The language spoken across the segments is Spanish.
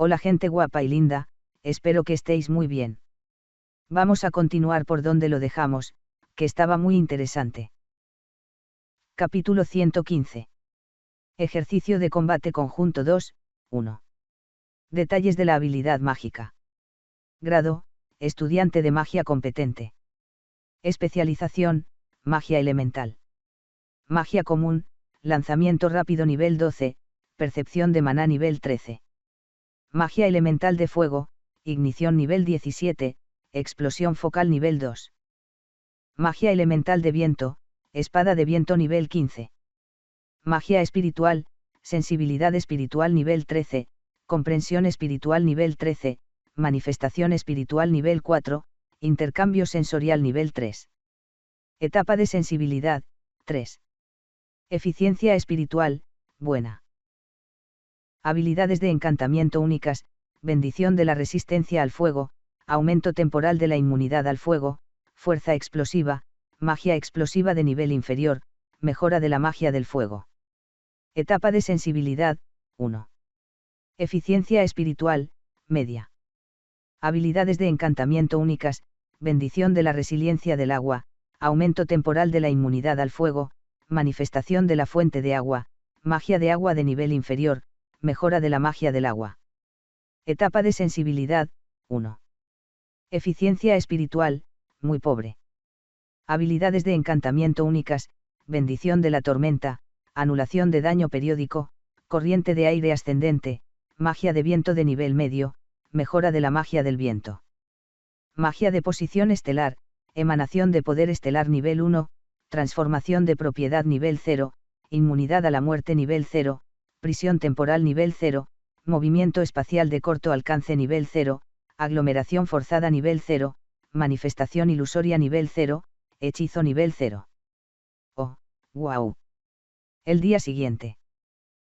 Hola gente guapa y linda, espero que estéis muy bien. Vamos a continuar por donde lo dejamos, que estaba muy interesante. Capítulo 115. Ejercicio de combate conjunto 2, 1. Detalles de la habilidad mágica. Grado, estudiante de magia competente. Especialización, magia elemental. Magia común, lanzamiento rápido nivel 12, percepción de maná nivel 13. Magia elemental de fuego, ignición nivel 17, explosión focal nivel 2. Magia elemental de viento, espada de viento nivel 15. Magia espiritual, sensibilidad espiritual nivel 13, comprensión espiritual nivel 13, manifestación espiritual nivel 4, intercambio sensorial nivel 3. Etapa de sensibilidad, 3. Eficiencia espiritual, buena. Habilidades de encantamiento únicas, bendición de la resistencia al fuego, aumento temporal de la inmunidad al fuego, fuerza explosiva, magia explosiva de nivel inferior, mejora de la magia del fuego. Etapa de sensibilidad, 1. Eficiencia espiritual, media. Habilidades de encantamiento únicas, bendición de la resiliencia del agua, aumento temporal de la inmunidad al fuego, manifestación de la fuente de agua, magia de agua de nivel inferior, mejora de la magia del agua. Etapa de sensibilidad, 1. Eficiencia espiritual, muy pobre. Habilidades de encantamiento únicas, bendición de la tormenta, anulación de daño periódico, corriente de aire ascendente, magia de viento de nivel medio, mejora de la magia del viento. Magia de posición estelar, emanación de poder estelar nivel 1, transformación de propiedad nivel 0, inmunidad a la muerte nivel 0, prisión temporal nivel 0, movimiento espacial de corto alcance nivel 0, aglomeración forzada nivel 0, manifestación ilusoria nivel 0, hechizo nivel 0. Oh, wow. El día siguiente.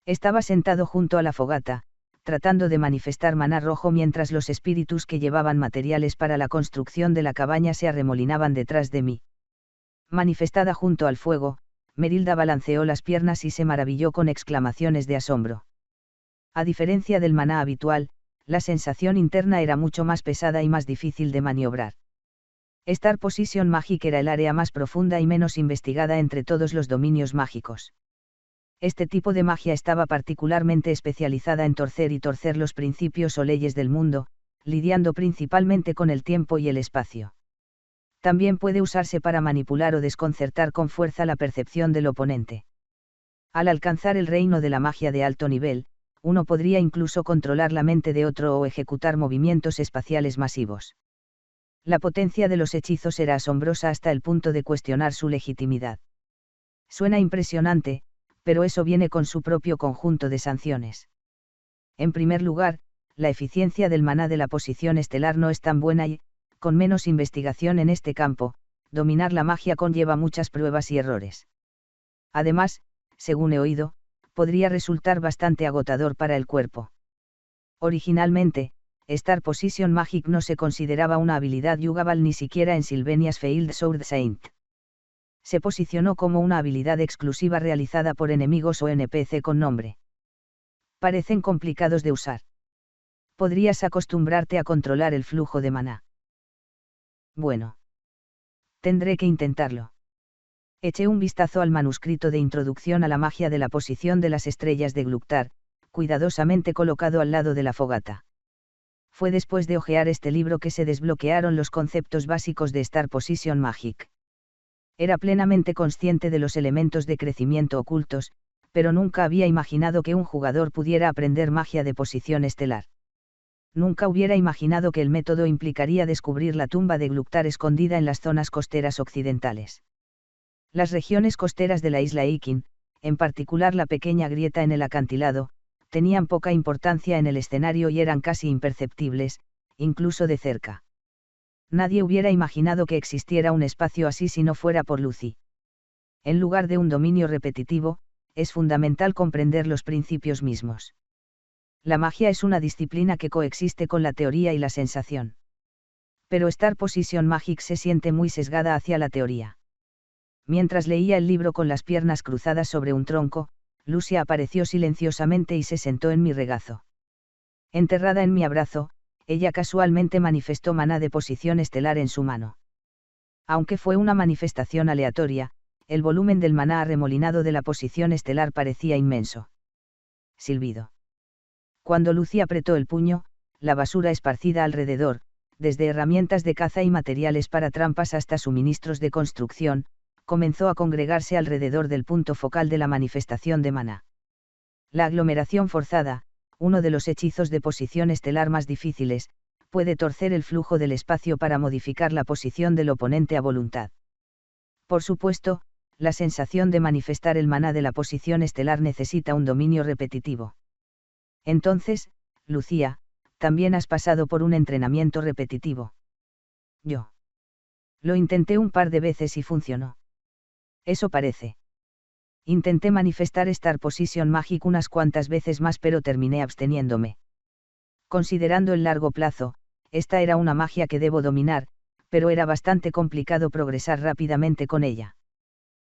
Estaba sentado junto a la fogata, tratando de manifestar maná rojo mientras los espíritus que llevaban materiales para la construcción de la cabaña se arremolinaban detrás de mí. Manifestada junto al fuego, Merilda balanceó las piernas y se maravilló con exclamaciones de asombro. A diferencia del maná habitual, la sensación interna era mucho más pesada y más difícil de maniobrar. Star Position Magic era el área más profunda y menos investigada entre todos los dominios mágicos. Este tipo de magia estaba particularmente especializada en torcer y torcer los principios o leyes del mundo, lidiando principalmente con el tiempo y el espacio. También puede usarse para manipular o desconcertar con fuerza la percepción del oponente. Al alcanzar el reino de la magia de alto nivel, uno podría incluso controlar la mente de otro o ejecutar movimientos espaciales masivos. La potencia de los hechizos era asombrosa hasta el punto de cuestionar su legitimidad. Suena impresionante, pero eso viene con su propio conjunto de sanciones. En primer lugar, la eficiencia del maná de la posición estelar no es tan buena y, con menos investigación en este campo, dominar la magia conlleva muchas pruebas y errores. Además, según he oído, podría resultar bastante agotador para el cuerpo. Originalmente, Star Position Magic no se consideraba una habilidad Yugabal ni siquiera en Sylvania's Field Sword Saint. Se posicionó como una habilidad exclusiva realizada por enemigos o NPC con nombre. Parecen complicados de usar. Podrías acostumbrarte a controlar el flujo de maná. Bueno. Tendré que intentarlo. Eché un vistazo al manuscrito de introducción a la magia de la posición de las estrellas de Gluktar, cuidadosamente colocado al lado de la fogata. Fue después de hojear este libro que se desbloquearon los conceptos básicos de Star Position Magic. Era plenamente consciente de los elementos de crecimiento ocultos, pero nunca había imaginado que un jugador pudiera aprender magia de posición estelar. Nunca hubiera imaginado que el método implicaría descubrir la tumba de Gluktar escondida en las zonas costeras occidentales. Las regiones costeras de la isla Ikin, en particular la pequeña grieta en el acantilado, tenían poca importancia en el escenario y eran casi imperceptibles, incluso de cerca. Nadie hubiera imaginado que existiera un espacio así si no fuera por Lucy. En lugar de un dominio repetitivo, es fundamental comprender los principios mismos. La magia es una disciplina que coexiste con la teoría y la sensación. Pero Star Position Magic se siente muy sesgada hacia la teoría. Mientras leía el libro con las piernas cruzadas sobre un tronco, Lucy apareció silenciosamente y se sentó en mi regazo. Enterrada en mi abrazo, ella casualmente manifestó maná de posición estelar en su mano. Aunque fue una manifestación aleatoria, el volumen del maná arremolinado de la posición estelar parecía inmenso. Silbido. Cuando Lucy apretó el puño, la basura esparcida alrededor, desde herramientas de caza y materiales para trampas hasta suministros de construcción, comenzó a congregarse alrededor del punto focal de la manifestación de maná. La aglomeración forzada, uno de los hechizos de posición estelar más difíciles, puede torcer el flujo del espacio para modificar la posición del oponente a voluntad. Por supuesto, la sensación de manifestar el maná de la posición estelar necesita un dominio repetitivo. Entonces, Lucía, también has pasado por un entrenamiento repetitivo. Yo. Lo intenté un par de veces y funcionó. Eso parece. Intenté manifestar Star Position Magic unas cuantas veces más, pero terminé absteniéndome. Considerando el largo plazo, esta era una magia que debo dominar, pero era bastante complicado progresar rápidamente con ella.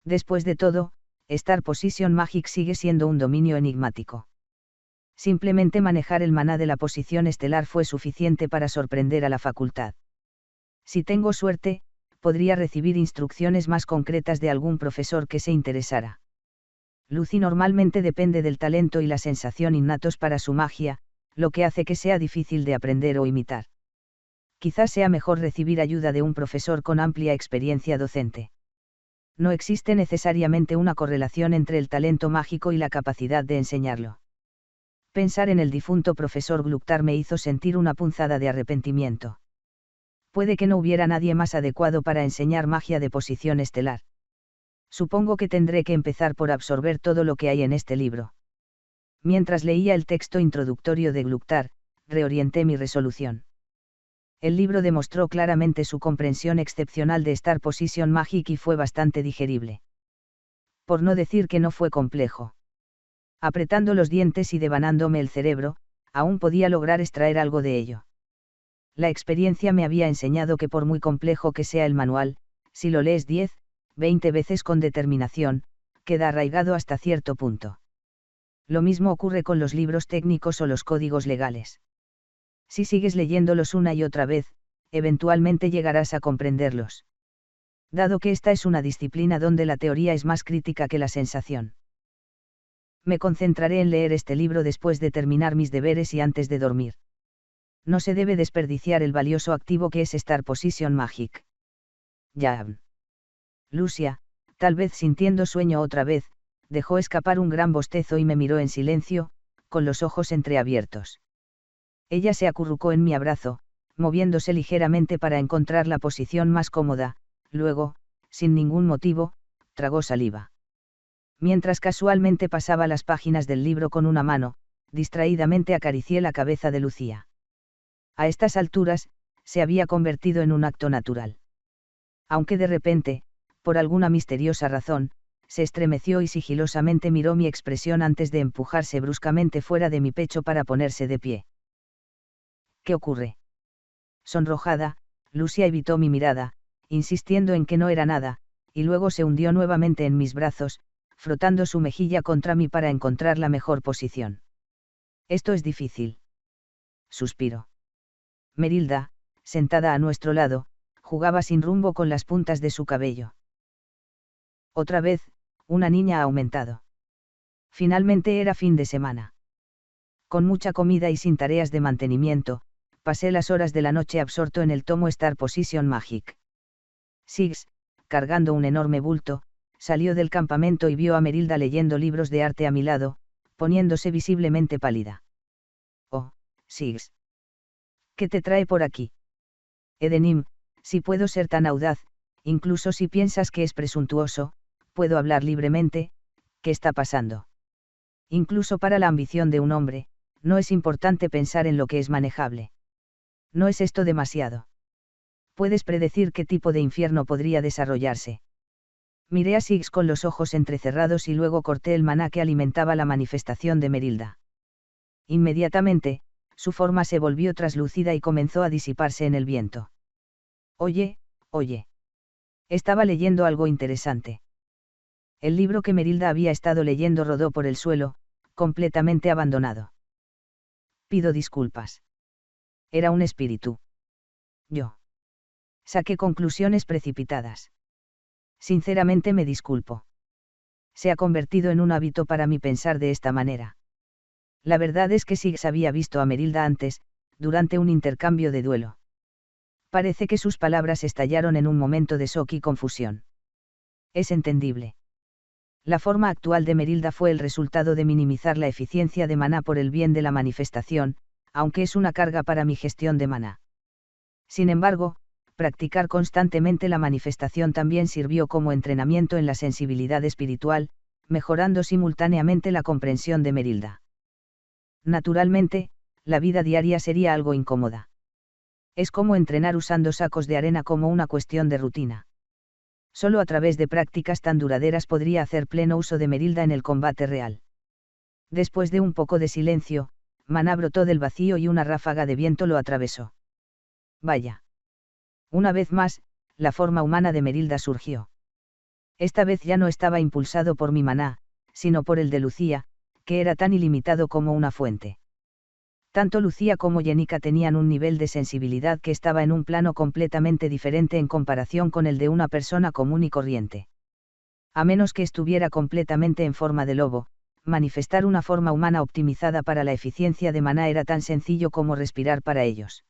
Después de todo, Star Position Magic sigue siendo un dominio enigmático. Simplemente manejar el maná de la posición estelar fue suficiente para sorprender a la facultad. Si tengo suerte, podría recibir instrucciones más concretas de algún profesor que se interesara. Lucy normalmente depende del talento y la sensación innatos para su magia, lo que hace que sea difícil de aprender o imitar. Quizás sea mejor recibir ayuda de un profesor con amplia experiencia docente. No existe necesariamente una correlación entre el talento mágico y la capacidad de enseñarlo. Pensar en el difunto profesor Glucktar me hizo sentir una punzada de arrepentimiento. Puede que no hubiera nadie más adecuado para enseñar magia de posición estelar. Supongo que tendré que empezar por absorber todo lo que hay en este libro. Mientras leía el texto introductorio de Glucktar, reorienté mi resolución. El libro demostró claramente su comprensión excepcional de Star Position Magic y fue bastante digerible. Por no decir que no fue complejo. Apretando los dientes y devanándome el cerebro, aún podía lograr extraer algo de ello. La experiencia me había enseñado que por muy complejo que sea el manual, si lo lees 10, 20 veces con determinación, queda arraigado hasta cierto punto. Lo mismo ocurre con los libros técnicos o los códigos legales. Si sigues leyéndolos una y otra vez, eventualmente llegarás a comprenderlos. Dado que esta es una disciplina donde la teoría es más crítica que la sensación. Me concentraré en leer este libro después de terminar mis deberes y antes de dormir. No se debe desperdiciar el valioso activo que es Star Position Magic. Jam. Lucia, tal vez sintiendo sueño otra vez, dejó escapar un gran bostezo y me miró en silencio, con los ojos entreabiertos. Ella se acurrucó en mi abrazo, moviéndose ligeramente para encontrar la posición más cómoda, luego, sin ningún motivo, tragó saliva. Mientras casualmente pasaba las páginas del libro con una mano, distraídamente acaricié la cabeza de Lucía. A estas alturas, se había convertido en un acto natural. Aunque de repente, por alguna misteriosa razón, se estremeció y sigilosamente miró mi expresión antes de empujarse bruscamente fuera de mi pecho para ponerse de pie. ¿Qué ocurre? Sonrojada, Lucia evitó mi mirada, insistiendo en que no era nada, y luego se hundió nuevamente en mis brazos, frotando su mejilla contra mí para encontrar la mejor posición. Esto es difícil. Suspiró. Merilda, sentada a nuestro lado, jugaba sin rumbo con las puntas de su cabello. Otra vez, una niña ha aumentado. Finalmente era fin de semana. Con mucha comida y sin tareas de mantenimiento, pasé las horas de la noche absorto en el tomo Star Position Magic. Six, cargando un enorme bulto, salió del campamento y vio a Merilda leyendo libros de arte a mi lado, poniéndose visiblemente pálida. Oh, Six. ¿Qué te trae por aquí? Edenim, si puedo ser tan audaz, incluso si piensas que es presuntuoso, puedo hablar libremente, ¿qué está pasando? Incluso para la ambición de un hombre, no es importante pensar en lo que es manejable. ¿No es esto demasiado? ¿Puedes predecir qué tipo de infierno podría desarrollarse? Miré a Six con los ojos entrecerrados y luego corté el maná que alimentaba la manifestación de Merilda. Inmediatamente, su forma se volvió traslúcida y comenzó a disiparse en el viento. Oye, oye. Estaba leyendo algo interesante. El libro que Merilda había estado leyendo rodó por el suelo, completamente abandonado. Pido disculpas. Era un espíritu. Yo. Saqué conclusiones precipitadas. Sinceramente me disculpo. Se ha convertido en un hábito para mí pensar de esta manera. La verdad es que Siggs había visto a Merilda antes, durante un intercambio de duelo. Parece que sus palabras estallaron en un momento de shock y confusión. Es entendible. La forma actual de Merilda fue el resultado de minimizar la eficiencia de maná por el bien de la manifestación, aunque es una carga para mi gestión de maná. Sin embargo, practicar constantemente la manifestación también sirvió como entrenamiento en la sensibilidad espiritual, mejorando simultáneamente la comprensión de Merilda. Naturalmente, la vida diaria sería algo incómoda. Es como entrenar usando sacos de arena como una cuestión de rutina. Solo a través de prácticas tan duraderas podría hacer pleno uso de Merilda en el combate real. Después de un poco de silencio, maná brotó del vacío y una ráfaga de viento lo atravesó. Vaya. Una vez más, la forma humana de Merilda surgió. Esta vez ya no estaba impulsado por mi maná, sino por el de Lucía, que era tan ilimitado como una fuente. Tanto Lucía como Jenica tenían un nivel de sensibilidad que estaba en un plano completamente diferente en comparación con el de una persona común y corriente. A menos que estuviera completamente en forma de lobo, manifestar una forma humana optimizada para la eficiencia de maná era tan sencillo como respirar para ellos.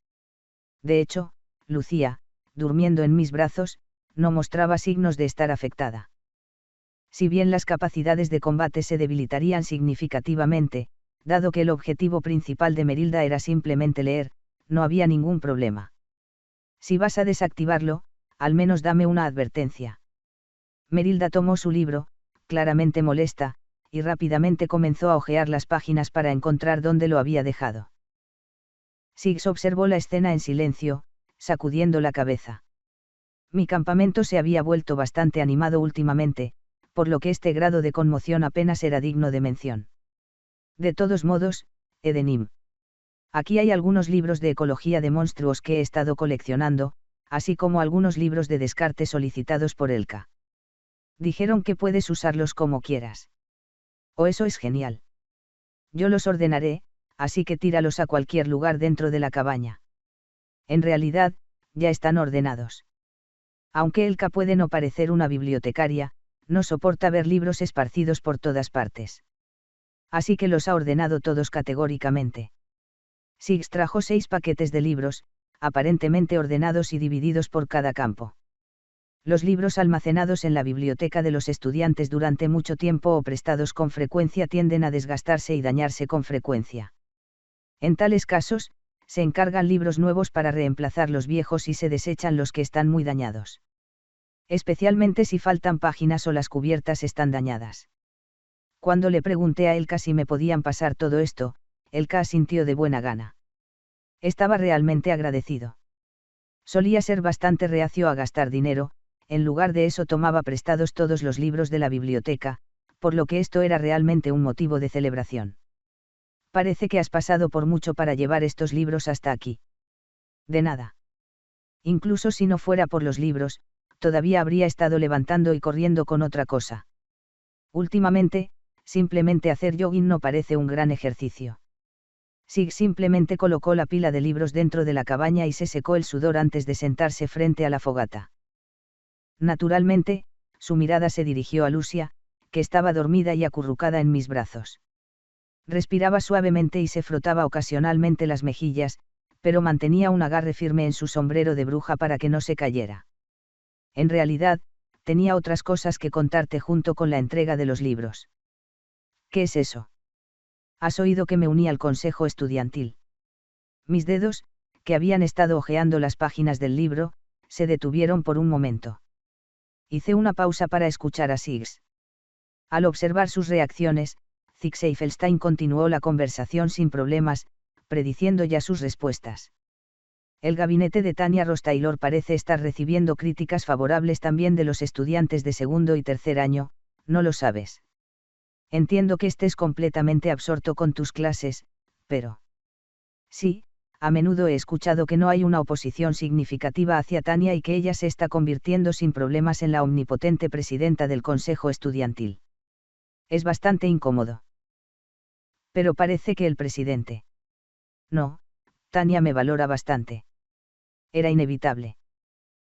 De hecho, Lucía, durmiendo en mis brazos, no mostraba signos de estar afectada. Si bien las capacidades de combate se debilitarían significativamente, dado que el objetivo principal de Merilda era simplemente leer, no había ningún problema. Si vas a desactivarlo, al menos dame una advertencia. Merilda tomó su libro, claramente molesta, y rápidamente comenzó a hojear las páginas para encontrar dónde lo había dejado. Siggs observó la escena en silencio, sacudiendo la cabeza. Mi campamento se había vuelto bastante animado últimamente, por lo que este grado de conmoción apenas era digno de mención. De todos modos, Edenim. Aquí hay algunos libros de ecología de monstruos que he estado coleccionando, así como algunos libros de descarte solicitados por Elka. Dijeron que puedes usarlos como quieras. Oh, eso es genial. Yo los ordenaré, así que tíralos a cualquier lugar dentro de la cabaña. En realidad, ya están ordenados. Aunque Elka puede no parecer una bibliotecaria, no soporta ver libros esparcidos por todas partes. Así que los ha ordenado todos categóricamente. Siggs trajo 6 paquetes de libros, aparentemente ordenados y divididos por cada campo. Los libros almacenados en la biblioteca de los estudiantes durante mucho tiempo o prestados con frecuencia tienden a desgastarse y dañarse con frecuencia. En tales casos, se encargan libros nuevos para reemplazar los viejos y se desechan los que están muy dañados. Especialmente si faltan páginas o las cubiertas están dañadas. Cuando le pregunté a Elka si me podían pasar todo esto, Elka asintió de buena gana. Estaba realmente agradecido. Solía ser bastante reacio a gastar dinero, en lugar de eso tomaba prestados todos los libros de la biblioteca, por lo que esto era realmente un motivo de celebración. Parece que has pasado por mucho para llevar estos libros hasta aquí. De nada. Incluso si no fuera por los libros, todavía habría estado levantando y corriendo con otra cosa. Últimamente, simplemente hacer jogging no parece un gran ejercicio. Sig simplemente colocó la pila de libros dentro de la cabaña y se secó el sudor antes de sentarse frente a la fogata. Naturalmente, su mirada se dirigió a Lucia, que estaba dormida y acurrucada en mis brazos. Respiraba suavemente y se frotaba ocasionalmente las mejillas, pero mantenía un agarre firme en su sombrero de bruja para que no se cayera. En realidad, tenía otras cosas que contarte junto con la entrega de los libros. ¿Qué es eso? ¿Has oído que me uní al consejo estudiantil? Mis dedos, que habían estado hojeando las páginas del libro, se detuvieron por un momento. Hice una pausa para escuchar a Siggs. Al observar sus reacciones, Ziegfeld continuó la conversación sin problemas, prediciendo ya sus respuestas. El gabinete de Tanya Ross Taylor parece estar recibiendo críticas favorables también de los estudiantes de segundo y tercer año, ¿no lo sabes? Entiendo que estés completamente absorto con tus clases, pero... Sí, a menudo he escuchado que no hay una oposición significativa hacia Tanya y que ella se está convirtiendo sin problemas en la omnipotente presidenta del consejo estudiantil. Es bastante incómodo. Pero parece que el presidente No, Tania me valora bastante. Era inevitable.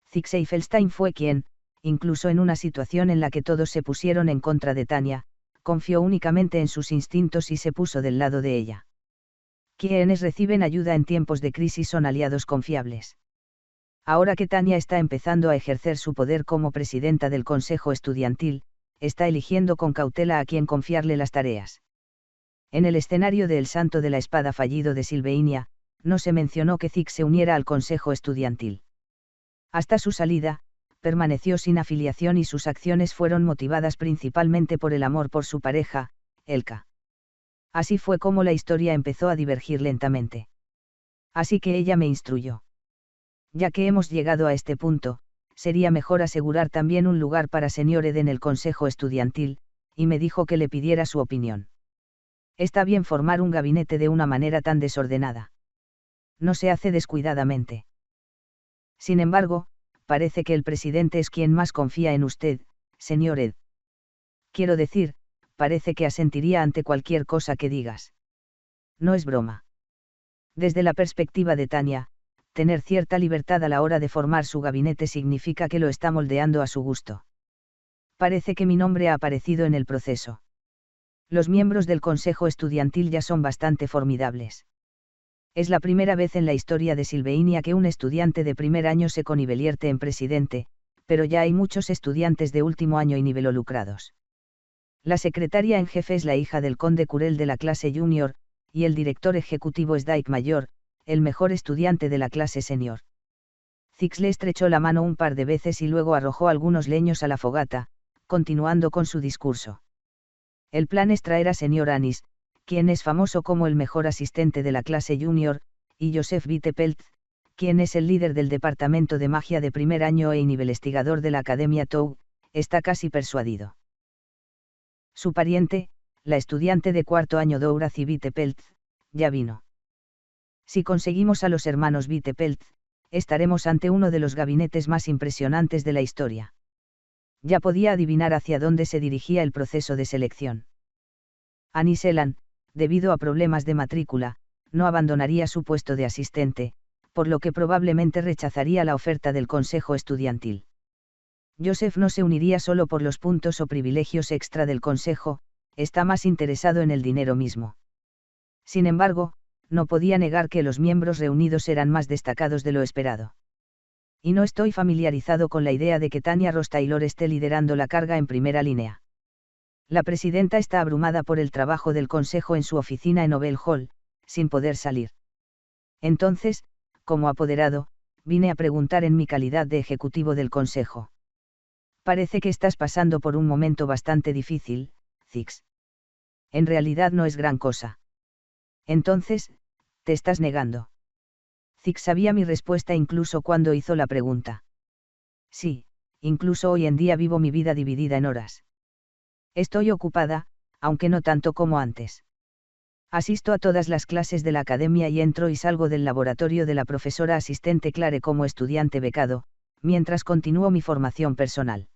Zig Seifelstein fue quien, incluso en una situación en la que todos se pusieron en contra de Tania, confió únicamente en sus instintos y se puso del lado de ella. Quienes reciben ayuda en tiempos de crisis son aliados confiables. Ahora que Tania está empezando a ejercer su poder como presidenta del Consejo Estudiantil, está eligiendo con cautela a quién confiarle las tareas. En el escenario de El Santo de la Espada fallido de Silveinia, no se mencionó que Zig se uniera al Consejo Estudiantil. Hasta su salida, permaneció sin afiliación y sus acciones fueron motivadas principalmente por el amor por su pareja, Elka. Así fue como la historia empezó a divergir lentamente. Así que ella me instruyó. Ya que hemos llegado a este punto, sería mejor asegurar también un lugar para Sr. Ed en el Consejo Estudiantil, y me dijo que le pidiera su opinión. Está bien formar un gabinete de una manera tan desordenada. No se hace descuidadamente. Sin embargo, parece que el presidente es quien más confía en usted, Sr. Ed. Quiero decir, parece que asentiría ante cualquier cosa que digas. No es broma. Desde la perspectiva de Tania, tener cierta libertad a la hora de formar su gabinete significa que lo está moldeando a su gusto. Parece que mi nombre ha aparecido en el proceso. Los miembros del Consejo Estudiantil ya son bastante formidables. Es la primera vez en la historia de Silveinia que un estudiante de primer año se convierte en presidente, pero ya hay muchos estudiantes de último año involucrados. La secretaria en jefe es la hija del conde Curel de la clase junior, y el director ejecutivo es Dyke Mayor, el mejor estudiante de la clase senior. Zig le estrechó la mano un par de veces y luego arrojó algunos leños a la fogata, continuando con su discurso. El plan es traer a Sr. Anis, quien es famoso como el mejor asistente de la clase junior, y Joseph Wittepeltz, quien es el líder del departamento de magia de primer año e investigador de la Academia Tow, está casi persuadido. Su pariente, la estudiante de cuarto año Dorothy Wittepeltz, ya vino. Si conseguimos a los hermanos Wittepeltz, estaremos ante uno de los gabinetes más impresionantes de la historia. Ya podía adivinar hacia dónde se dirigía el proceso de selección. Anis Elan, debido a problemas de matrícula, no abandonaría su puesto de asistente, por lo que probablemente rechazaría la oferta del Consejo Estudiantil. Joseph no se uniría solo por los puntos o privilegios extra del Consejo, está más interesado en el dinero mismo. Sin embargo, no podía negar que los miembros reunidos eran más destacados de lo esperado. Y no estoy familiarizado con la idea de que Tania Ross Taylor esté liderando la carga en primera línea. La presidenta está abrumada por el trabajo del Consejo en su oficina en Ovel Hall, sin poder salir. Entonces, como apoderado, vine a preguntar en mi calidad de ejecutivo del Consejo. Parece que estás pasando por un momento bastante difícil, Zig. En realidad no es gran cosa. Entonces, ¿te estás negando? Zig sabía mi respuesta incluso cuando hizo la pregunta. Sí, incluso hoy en día vivo mi vida dividida en horas. Estoy ocupada, aunque no tanto como antes. Asisto a todas las clases de la academia y entro y salgo del laboratorio de la profesora asistente Clare como estudiante becado, mientras continúo mi formación personal.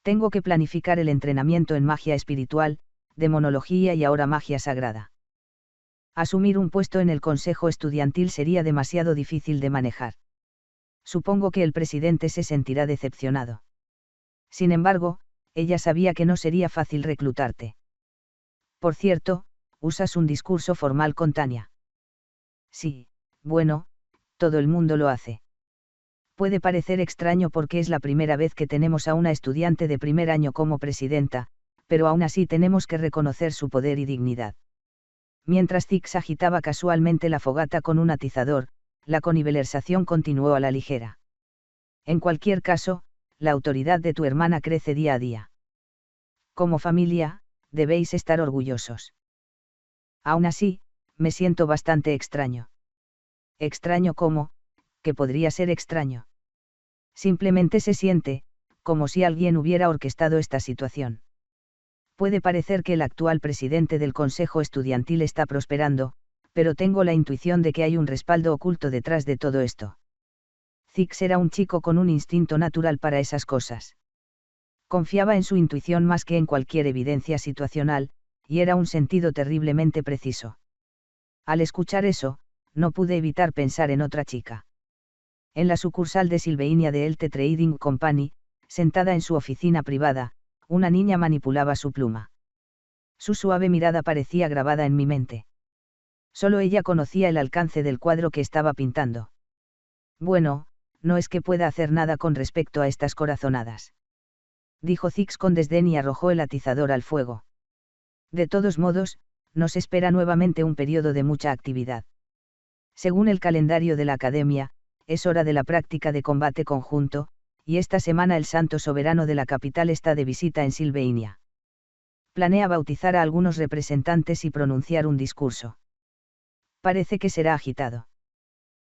Tengo que planificar el entrenamiento en magia espiritual, demonología y ahora magia sagrada. Asumir un puesto en el consejo estudiantil sería demasiado difícil de manejar. Supongo que el presidente se sentirá decepcionado. Sin embargo, ella sabía que no sería fácil reclutarte. Por cierto, usas un discurso formal con Tania. Sí, bueno, todo el mundo lo hace. Puede parecer extraño porque es la primera vez que tenemos a una estudiante de primer año como presidenta, pero aún así tenemos que reconocer su poder y dignidad. Mientras Zig agitaba casualmente la fogata con un atizador, la conversación continuó a la ligera. En cualquier caso, la autoridad de tu hermana crece día a día. Como familia, debéis estar orgullosos. Aún así, me siento bastante extraño. ¿Extraño cómo? ¿Qué podría ser extraño? Simplemente se siente, como si alguien hubiera orquestado esta situación. Puede parecer que el actual presidente del Consejo Estudiantil está prosperando, pero tengo la intuición de que hay un respaldo oculto detrás de todo esto. Zig era un chico con un instinto natural para esas cosas. Confiaba en su intuición más que en cualquier evidencia situacional, y era un sentido terriblemente preciso. Al escuchar eso, no pude evitar pensar en otra chica. En la sucursal de Sylvania de Elte Trading Company, sentada en su oficina privada, una niña manipulaba su pluma. Su suave mirada parecía grabada en mi mente. Solo ella conocía el alcance del cuadro que estaba pintando. Bueno, no es que pueda hacer nada con respecto a estas corazonadas, dijo Zix con desdén y arrojó el atizador al fuego. De todos modos, nos espera nuevamente un periodo de mucha actividad. Según el calendario de la Academia, es hora de la práctica de combate conjunto, y esta semana el Santo Soberano de la capital está de visita en Sylvania. Planea bautizar a algunos representantes y pronunciar un discurso. Parece que será agitado.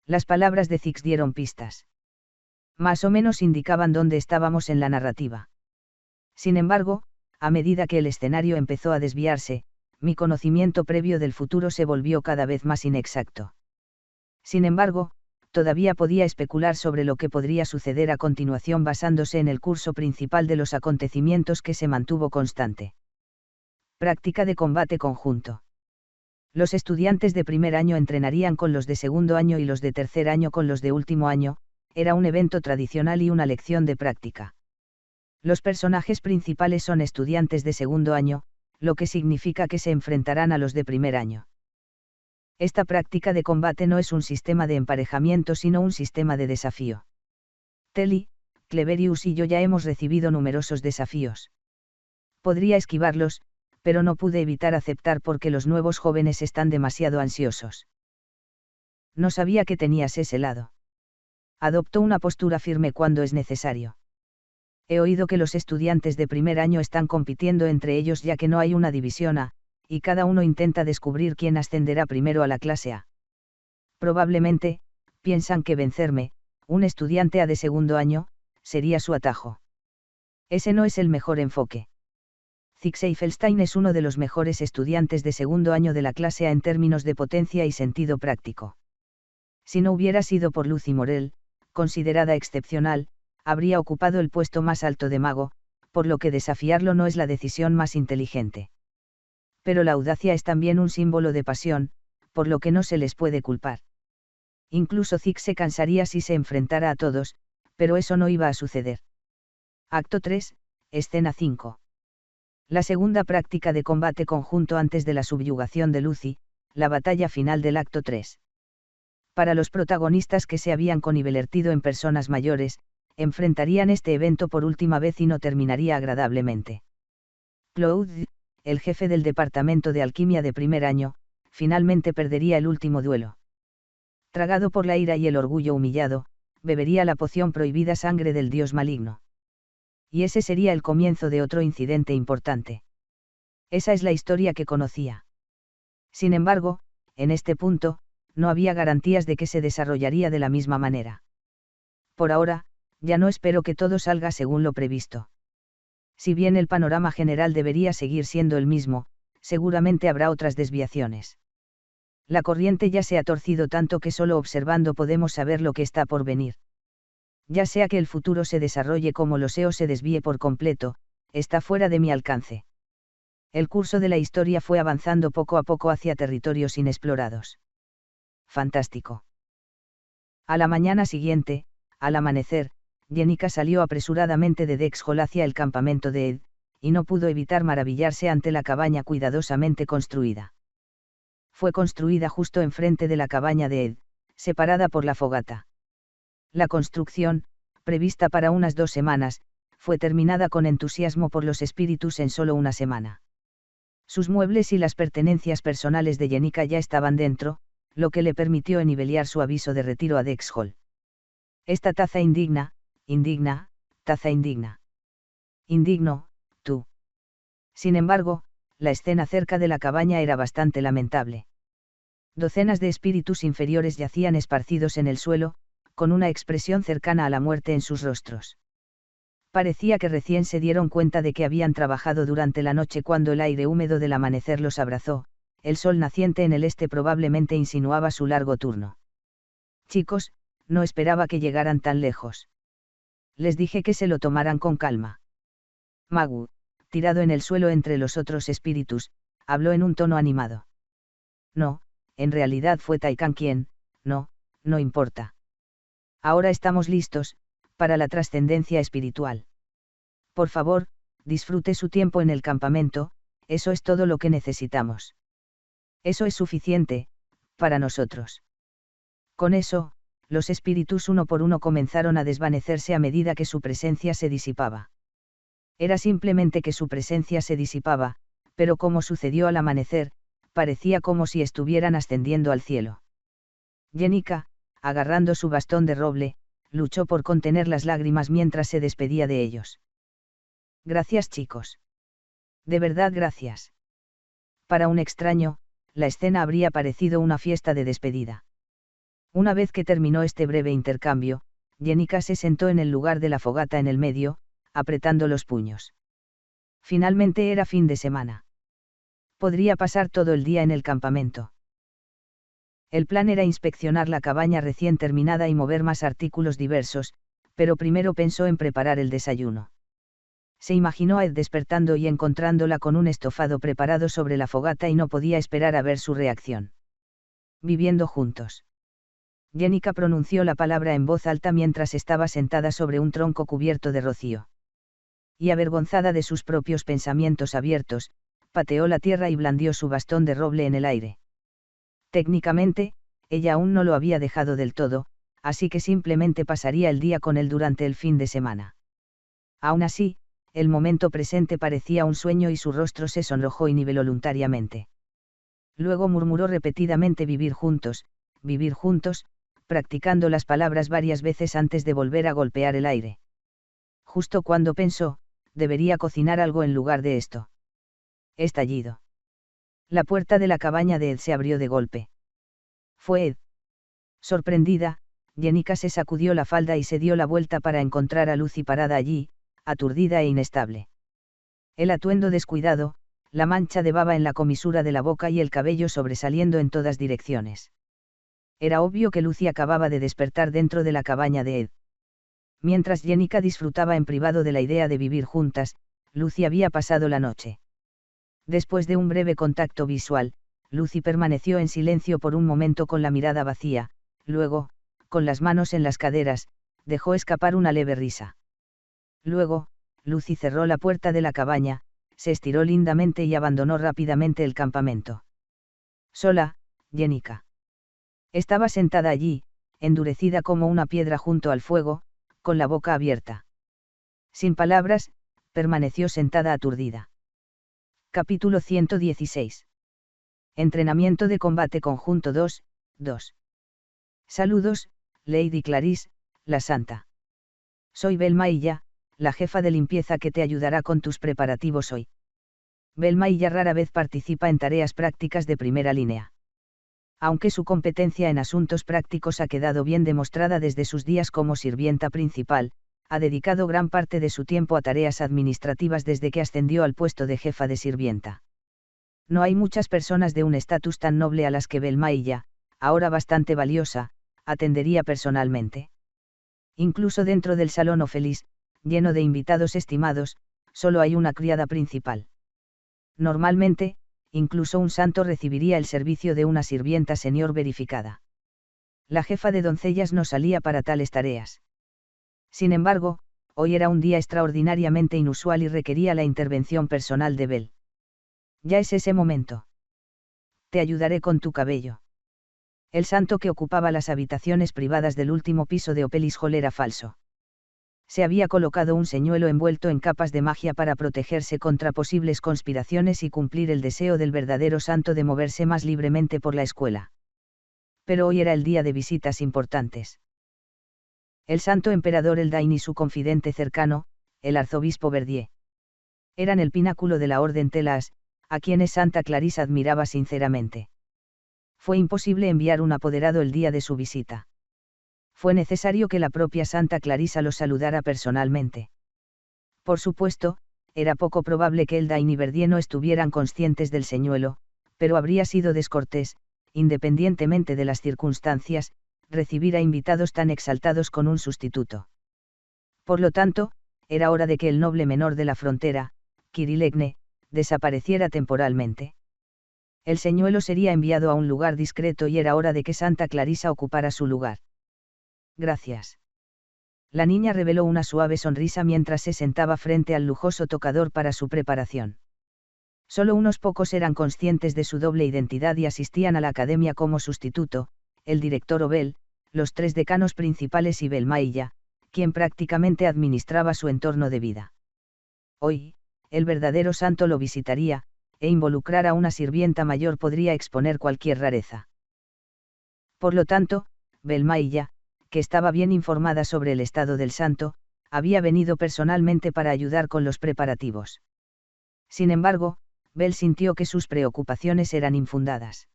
Las palabras de Zix dieron pistas. Más o menos indicaban dónde estábamos en la narrativa. Sin embargo, a medida que el escenario empezó a desviarse, mi conocimiento previo del futuro se volvió cada vez más inexacto. Sin embargo, todavía podía especular sobre lo que podría suceder a continuación basándose en el curso principal de los acontecimientos que se mantuvo constante. Práctica de combate conjunto. Los estudiantes de primer año entrenarían con los de segundo año y los de tercer año con los de último año, era un evento tradicional y una lección de práctica. Los personajes principales son estudiantes de segundo año, lo que significa que se enfrentarán a los de primer año. Esta práctica de combate no es un sistema de emparejamiento sino un sistema de desafío. Telly, Cleverius y yo ya hemos recibido numerosos desafíos. Podría esquivarlos, pero no pude evitar aceptar porque los nuevos jóvenes están demasiado ansiosos. No sabía que tenías ese lado. Adoptó una postura firme cuando es necesario. He oído que los estudiantes de primer año están compitiendo entre ellos ya que no hay una división A, y cada uno intenta descubrir quién ascenderá primero a la clase A. Probablemente, piensan que vencerme, un estudiante A de segundo año, sería su atajo. Ese no es el mejor enfoque. Zix Eifelstein es uno de los mejores estudiantes de segundo año de la clase A en términos de potencia y sentido práctico. Si no hubiera sido por Lucy Morel, considerada excepcional, habría ocupado el puesto más alto de mago, por lo que desafiarlo no es la decisión más inteligente. Pero la audacia es también un símbolo de pasión, por lo que no se les puede culpar. Incluso Zix se cansaría si se enfrentara a todos, pero eso no iba a suceder. Acto 3, escena 5. La segunda práctica de combate conjunto antes de la subyugación de Lucy, la batalla final del acto 3. Para los protagonistas que se habían convertido en personas mayores, enfrentarían este evento por última vez y no terminaría agradablemente. Claude, el jefe del departamento de alquimia de primer año, finalmente perdería el último duelo. Tragado por la ira y el orgullo humillado, bebería la poción prohibida sangre del dios maligno. Y ese sería el comienzo de otro incidente importante. Esa es la historia que conocía. Sin embargo, en este punto, no había garantías de que se desarrollaría de la misma manera. Por ahora, ya no espero que todo salga según lo previsto. Si bien el panorama general debería seguir siendo el mismo, seguramente habrá otras desviaciones. La corriente ya se ha torcido tanto que solo observando podemos saber lo que está por venir. Ya sea que el futuro se desarrolle como lo sé o se desvíe por completo, está fuera de mi alcance. El curso de la historia fue avanzando poco a poco hacia territorios inexplorados. Fantástico. A la mañana siguiente, al amanecer, Jenica salió apresuradamente de Dexhall hacia el campamento de Ed, y no pudo evitar maravillarse ante la cabaña cuidadosamente construida. Fue construida justo enfrente de la cabaña de Ed, separada por la fogata. La construcción, prevista para unas 2 semanas, fue terminada con entusiasmo por los espíritus en solo una semana. Sus muebles y las pertenencias personales de Jenica ya estaban dentro, lo que le permitió ennivelar su aviso de retiro a Dexhall. Esta taza indigna, taza indigna. Indigno, tú. Sin embargo, la escena cerca de la cabaña era bastante lamentable. Docenas de espíritus inferiores yacían esparcidos en el suelo, con una expresión cercana a la muerte en sus rostros. Parecía que recién se dieron cuenta de que habían trabajado durante la noche cuando el aire húmedo del amanecer los abrazó, el sol naciente en el este probablemente insinuaba su largo turno. Chicos, no esperaba que llegaran tan lejos. Les dije que se lo tomaran con calma. Magu, tirado en el suelo entre los otros espíritus, habló en un tono animado. No, en realidad fue Taikan quien, no importa. Ahora estamos listos, para la trascendencia espiritual. Por favor, disfrute su tiempo en el campamento, eso es todo lo que necesitamos. Eso es suficiente, para nosotros. Con eso, los espíritus uno por uno comenzaron a desvanecerse a medida que su presencia se disipaba. Era simplemente que su presencia se disipaba, pero como sucedió al amanecer, parecía como si estuvieran ascendiendo al cielo. Jenica, agarrando su bastón de roble, luchó por contener las lágrimas mientras se despedía de ellos. Gracias, chicos. De verdad, gracias. Para un extraño, la escena habría parecido una fiesta de despedida. Una vez que terminó este breve intercambio, Jenica se sentó en el lugar de la fogata en el medio, apretando los puños. Finalmente era fin de semana. Podría pasar todo el día en el campamento. El plan era inspeccionar la cabaña recién terminada y mover más artículos diversos, pero primero pensó en preparar el desayuno. Se imaginó a Ed despertando y encontrándola con un estofado preparado sobre la fogata y no podía esperar a ver su reacción. Viviendo juntos. Jenica pronunció la palabra en voz alta mientras estaba sentada sobre un tronco cubierto de rocío. Y avergonzada de sus propios pensamientos abiertos, pateó la tierra y blandió su bastón de roble en el aire. Técnicamente, ella aún no lo había dejado del todo, así que simplemente pasaría el día con él durante el fin de semana. Aún así, el momento presente parecía un sueño y su rostro se sonrojó involuntariamente. Luego murmuró repetidamente vivir juntos, practicando las palabras varias veces antes de volver a golpear el aire. Justo cuando pensó, debería cocinar algo en lugar de esto. Estallido. La puerta de la cabaña de Ed se abrió de golpe. Fue Ed. Sorprendida, Jenica se sacudió la falda y se dio la vuelta para encontrar a Lucy parada allí, aturdida e inestable. El atuendo descuidado, la mancha de baba en la comisura de la boca y el cabello sobresaliendo en todas direcciones. Era obvio que Lucy acababa de despertar dentro de la cabaña de Ed. Mientras Jenica disfrutaba en privado de la idea de vivir juntas, Lucy había pasado la noche. Después de un breve contacto visual, Lucy permaneció en silencio por un momento con la mirada vacía, luego, con las manos en las caderas, dejó escapar una leve risa. Luego, Lucy cerró la puerta de la cabaña, se estiró lindamente y abandonó rápidamente el campamento. Sola, Jenica. Estaba sentada allí, endurecida como una piedra junto al fuego, con la boca abierta. Sin palabras, permaneció sentada aturdida. Capítulo 116. Entrenamiento de combate conjunto 2. Saludos, Lady Clarice, la Santa. Soy Belmailla, la jefa de limpieza que te ayudará con tus preparativos hoy. Belmailla rara vez participa en tareas prácticas de primera línea. Aunque su competencia en asuntos prácticos ha quedado bien demostrada desde sus días como sirvienta principal, ha dedicado gran parte de su tiempo a tareas administrativas desde que ascendió al puesto de jefa de sirvienta. No hay muchas personas de un estatus tan noble a las que Belmailla, ahora bastante valiosa, atendería personalmente. Incluso dentro del salón Ofelis, lleno de invitados estimados, solo hay una criada principal. Normalmente, incluso un santo recibiría el servicio de una sirvienta senior verificada. La jefa de doncellas no salía para tales tareas. Sin embargo, hoy era un día extraordinariamente inusual y requería la intervención personal de Bel. Ya es ese momento. Te ayudaré con tu cabello. El santo que ocupaba las habitaciones privadas del último piso de Opelis Hall era falso. Se había colocado un señuelo envuelto en capas de magia para protegerse contra posibles conspiraciones y cumplir el deseo del verdadero santo de moverse más libremente por la escuela. Pero hoy era el día de visitas importantes. El santo emperador Eldain y su confidente cercano, el arzobispo Verdier. Eran el pináculo de la orden Telas, a quienes Santa Clarice admiraba sinceramente. Fue imposible enviar un apoderado el día de su visita. Fue necesario que la propia Santa Clarisa los saludara personalmente. Por supuesto, era poco probable que Eldain y Verdier no estuvieran conscientes del señuelo, pero habría sido descortés, independientemente de las circunstancias, recibir a invitados tan exaltados con un sustituto. Por lo tanto, era hora de que el noble menor de la frontera, Kirilegne, desapareciera temporalmente. El señuelo sería enviado a un lugar discreto y era hora de que Santa Clarisa ocupara su lugar. Gracias. La niña reveló una suave sonrisa mientras se sentaba frente al lujoso tocador para su preparación. Solo unos pocos eran conscientes de su doble identidad y asistían a la academia como sustituto, el director Obel, los 3 decanos principales y Belmailla, quien prácticamente administraba su entorno de vida. Hoy, el verdadero santo lo visitaría, e involucrar a una sirvienta mayor podría exponer cualquier rareza. Por lo tanto, Belmailla, que estaba bien informada sobre el estado del santo, había venido personalmente para ayudar con los preparativos. Sin embargo, Bel sintió que sus preocupaciones eran infundadas.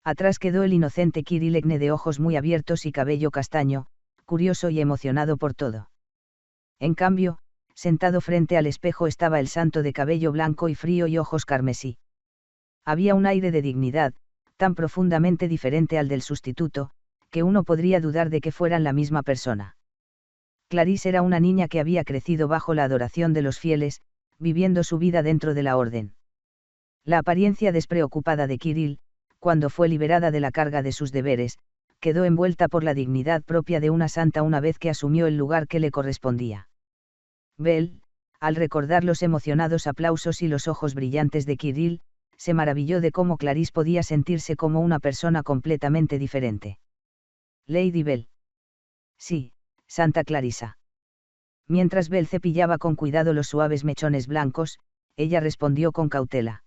Atrás quedó el inocente Kirilegne de ojos muy abiertos y cabello castaño, curioso y emocionado por todo. En cambio, sentado frente al espejo estaba el santo de cabello blanco y frío y ojos carmesí. Había un aire de dignidad, tan profundamente diferente al del sustituto, que uno podría dudar de que fueran la misma persona. Clarisse era una niña que había crecido bajo la adoración de los fieles, viviendo su vida dentro de la orden. La apariencia despreocupada de Kirill, cuando fue liberada de la carga de sus deberes, quedó envuelta por la dignidad propia de una santa una vez que asumió el lugar que le correspondía. Bel, al recordar los emocionados aplausos y los ojos brillantes de Kirill, se maravilló de cómo Clarisse podía sentirse como una persona completamente diferente. Lady Bell. Sí, Santa Clarisa. Mientras Bel cepillaba con cuidado los suaves mechones blancos, ella respondió con cautela.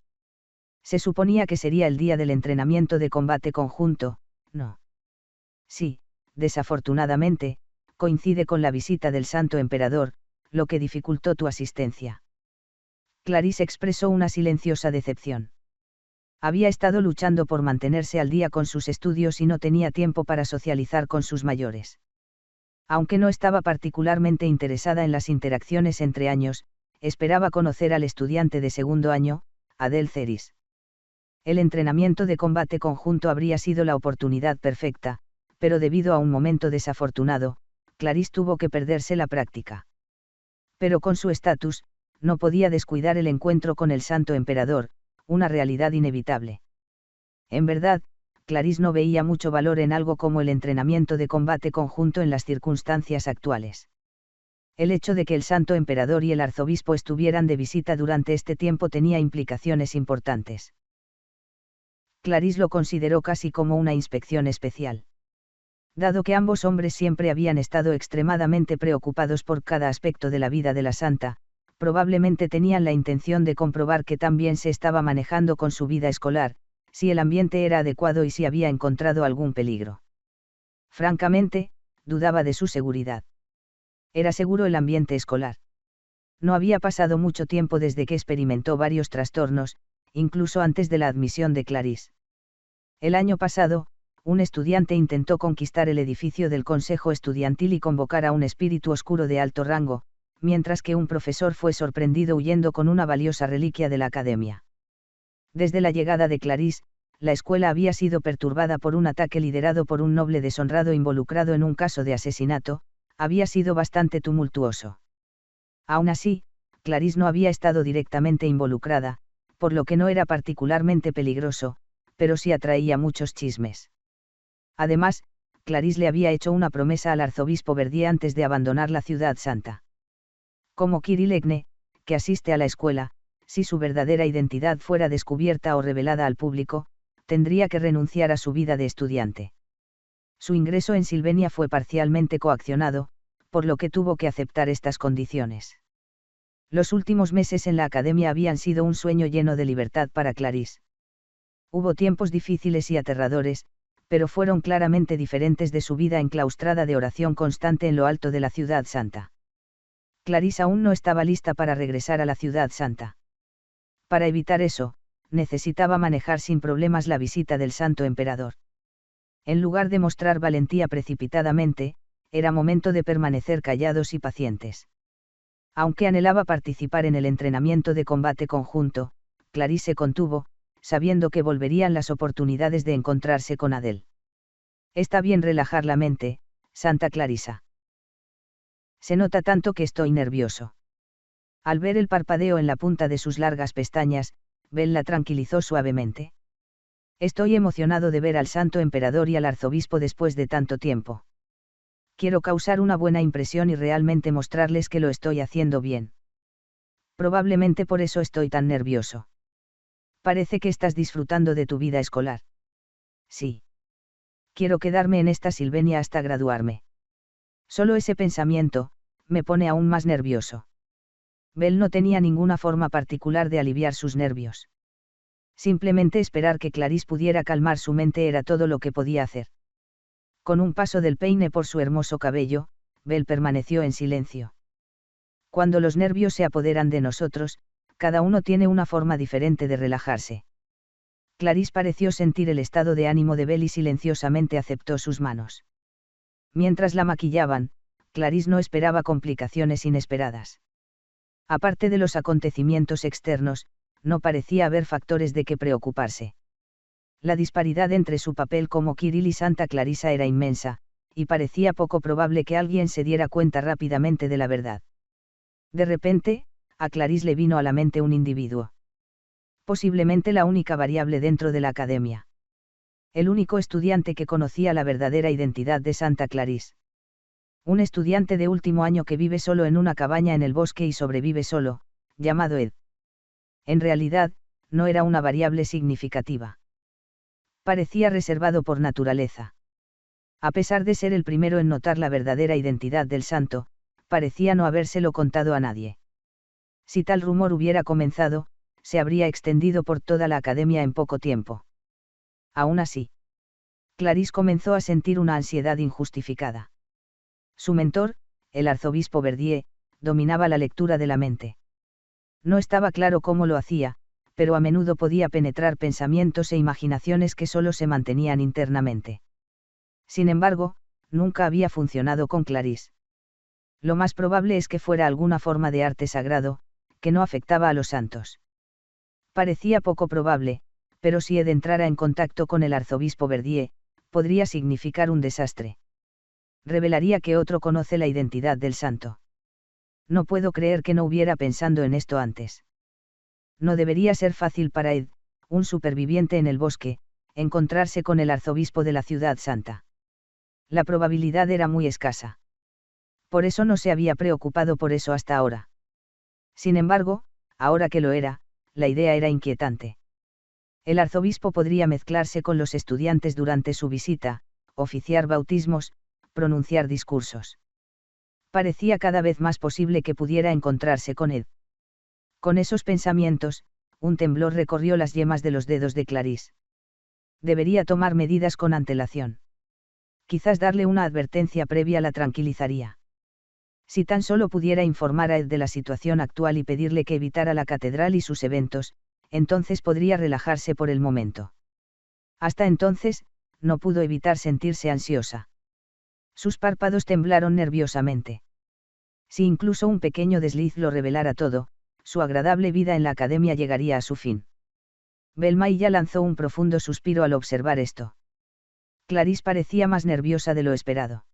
Se suponía que sería el día del entrenamiento de combate conjunto, ¿no? Sí, desafortunadamente, coincide con la visita del Santo Emperador, lo que dificultó tu asistencia. Clarisse expresó una silenciosa decepción. Había estado luchando por mantenerse al día con sus estudios y no tenía tiempo para socializar con sus mayores. Aunque no estaba particularmente interesada en las interacciones entre años, esperaba conocer al estudiante de segundo año, Adel Ceris. El entrenamiento de combate conjunto habría sido la oportunidad perfecta, pero debido a un momento desafortunado, Clarisse tuvo que perderse la práctica. Pero con su estatus, no podía descuidar el encuentro con el Santo Emperador, una realidad inevitable. En verdad, Clarisse no veía mucho valor en algo como el entrenamiento de combate conjunto en las circunstancias actuales. El hecho de que el Santo Emperador y el Arzobispo estuvieran de visita durante este tiempo tenía implicaciones importantes. Clarisse lo consideró casi como una inspección especial. Dado que ambos hombres siempre habían estado extremadamente preocupados por cada aspecto de la vida de la santa, probablemente tenían la intención de comprobar que también se estaba manejando con su vida escolar, si el ambiente era adecuado y si había encontrado algún peligro. Francamente, dudaba de su seguridad. Era seguro el ambiente escolar. No había pasado mucho tiempo desde que experimentó varios trastornos, incluso antes de la admisión de Clarisse. El año pasado, un estudiante intentó conquistar el edificio del Consejo Estudiantil y convocar a un espíritu oscuro de alto rango, mientras que un profesor fue sorprendido huyendo con una valiosa reliquia de la academia. Desde la llegada de Clarisse, la escuela había sido perturbada por un ataque liderado por un noble deshonrado involucrado en un caso de asesinato, había sido bastante tumultuoso. Aún así, Clarisse no había estado directamente involucrada, por lo que no era particularmente peligroso, pero sí atraía muchos chismes. Además, Clarisse le había hecho una promesa al arzobispo Verdier antes de abandonar la ciudad santa. Como Kirilegne, que asiste a la escuela, si su verdadera identidad fuera descubierta o revelada al público, tendría que renunciar a su vida de estudiante. Su ingreso en Silvenia fue parcialmente coaccionado, por lo que tuvo que aceptar estas condiciones. Los últimos meses en la academia habían sido un sueño lleno de libertad para Clarisse. Hubo tiempos difíciles y aterradores, pero fueron claramente diferentes de su vida enclaustrada de oración constante en lo alto de la ciudad santa. Clarisse aún no estaba lista para regresar a la ciudad santa. Para evitar eso, necesitaba manejar sin problemas la visita del Santo Emperador. En lugar de mostrar valentía precipitadamente, era momento de permanecer callados y pacientes. Aunque anhelaba participar en el entrenamiento de combate conjunto, Clarisse se contuvo, sabiendo que volverían las oportunidades de encontrarse con Adel. Está bien relajar la mente, Santa Clarisa. Se nota tanto que estoy nervioso. Al ver el parpadeo en la punta de sus largas pestañas, Bel la tranquilizó suavemente. Estoy emocionado de ver al Santo Emperador y al Arzobispo después de tanto tiempo. Quiero causar una buena impresión y realmente mostrarles que lo estoy haciendo bien. Probablemente por eso estoy tan nervioso. Parece que estás disfrutando de tu vida escolar. Sí. Quiero quedarme en esta Silvenia hasta graduarme. Solo ese pensamiento, me pone aún más nervioso. Bell no tenía ninguna forma particular de aliviar sus nervios. Simplemente esperar que Clarice pudiera calmar su mente era todo lo que podía hacer. Con un paso del peine por su hermoso cabello, Bell permaneció en silencio. Cuando los nervios se apoderan de nosotros, cada uno tiene una forma diferente de relajarse. Clarice pareció sentir el estado de ánimo de Bell y silenciosamente aceptó sus manos. Mientras la maquillaban, Clarice no esperaba complicaciones inesperadas. Aparte de los acontecimientos externos, no parecía haber factores de que preocuparse. La disparidad entre su papel como Kirill y Santa Clarisa era inmensa, y parecía poco probable que alguien se diera cuenta rápidamente de la verdad. De repente, a Clarice le vino a la mente un individuo. Posiblemente la única variable dentro de la academia. El único estudiante que conocía la verdadera identidad de Santa Clarisa. Un estudiante de último año que vive solo en una cabaña en el bosque y sobrevive solo, llamado Ed. En realidad, no era una variable significativa. Parecía reservado por naturaleza. A pesar de ser el primero en notar la verdadera identidad del santo, parecía no habérselo contado a nadie. Si tal rumor hubiera comenzado, se habría extendido por toda la academia en poco tiempo. Aún así, Clarice comenzó a sentir una ansiedad injustificada. Su mentor, el arzobispo Verdier, dominaba la lectura de la mente. No estaba claro cómo lo hacía, pero a menudo podía penetrar pensamientos e imaginaciones que solo se mantenían internamente. Sin embargo, nunca había funcionado con Clarice. Lo más probable es que fuera alguna forma de arte sagrado, que no afectaba a los santos. Parecía poco probable, pero si Ed entrara en contacto con el arzobispo Verdier, podría significar un desastre. Revelaría que otro conoce la identidad del santo. No puedo creer que no hubiera pensado en esto antes. No debería ser fácil para Ed, un superviviente en el bosque, encontrarse con el arzobispo de la ciudad santa. La probabilidad era muy escasa. Por eso no se había preocupado por eso hasta ahora. Sin embargo, ahora que lo era, la idea era inquietante. El arzobispo podría mezclarse con los estudiantes durante su visita, oficiar bautismos, pronunciar discursos. Parecía cada vez más posible que pudiera encontrarse con Ed. Con esos pensamientos, un temblor recorrió las yemas de los dedos de Clarice. Debería tomar medidas con antelación. Quizás darle una advertencia previa la tranquilizaría. Si tan solo pudiera informar a Ed de la situación actual y pedirle que evitara la catedral y sus eventos, entonces podría relajarse por el momento. Hasta entonces, no pudo evitar sentirse ansiosa. Sus párpados temblaron nerviosamente. Si incluso un pequeño desliz lo revelara todo, su agradable vida en la academia llegaría a su fin. Belmay ya lanzó un profundo suspiro al observar esto. Clarice parecía más nerviosa de lo esperado.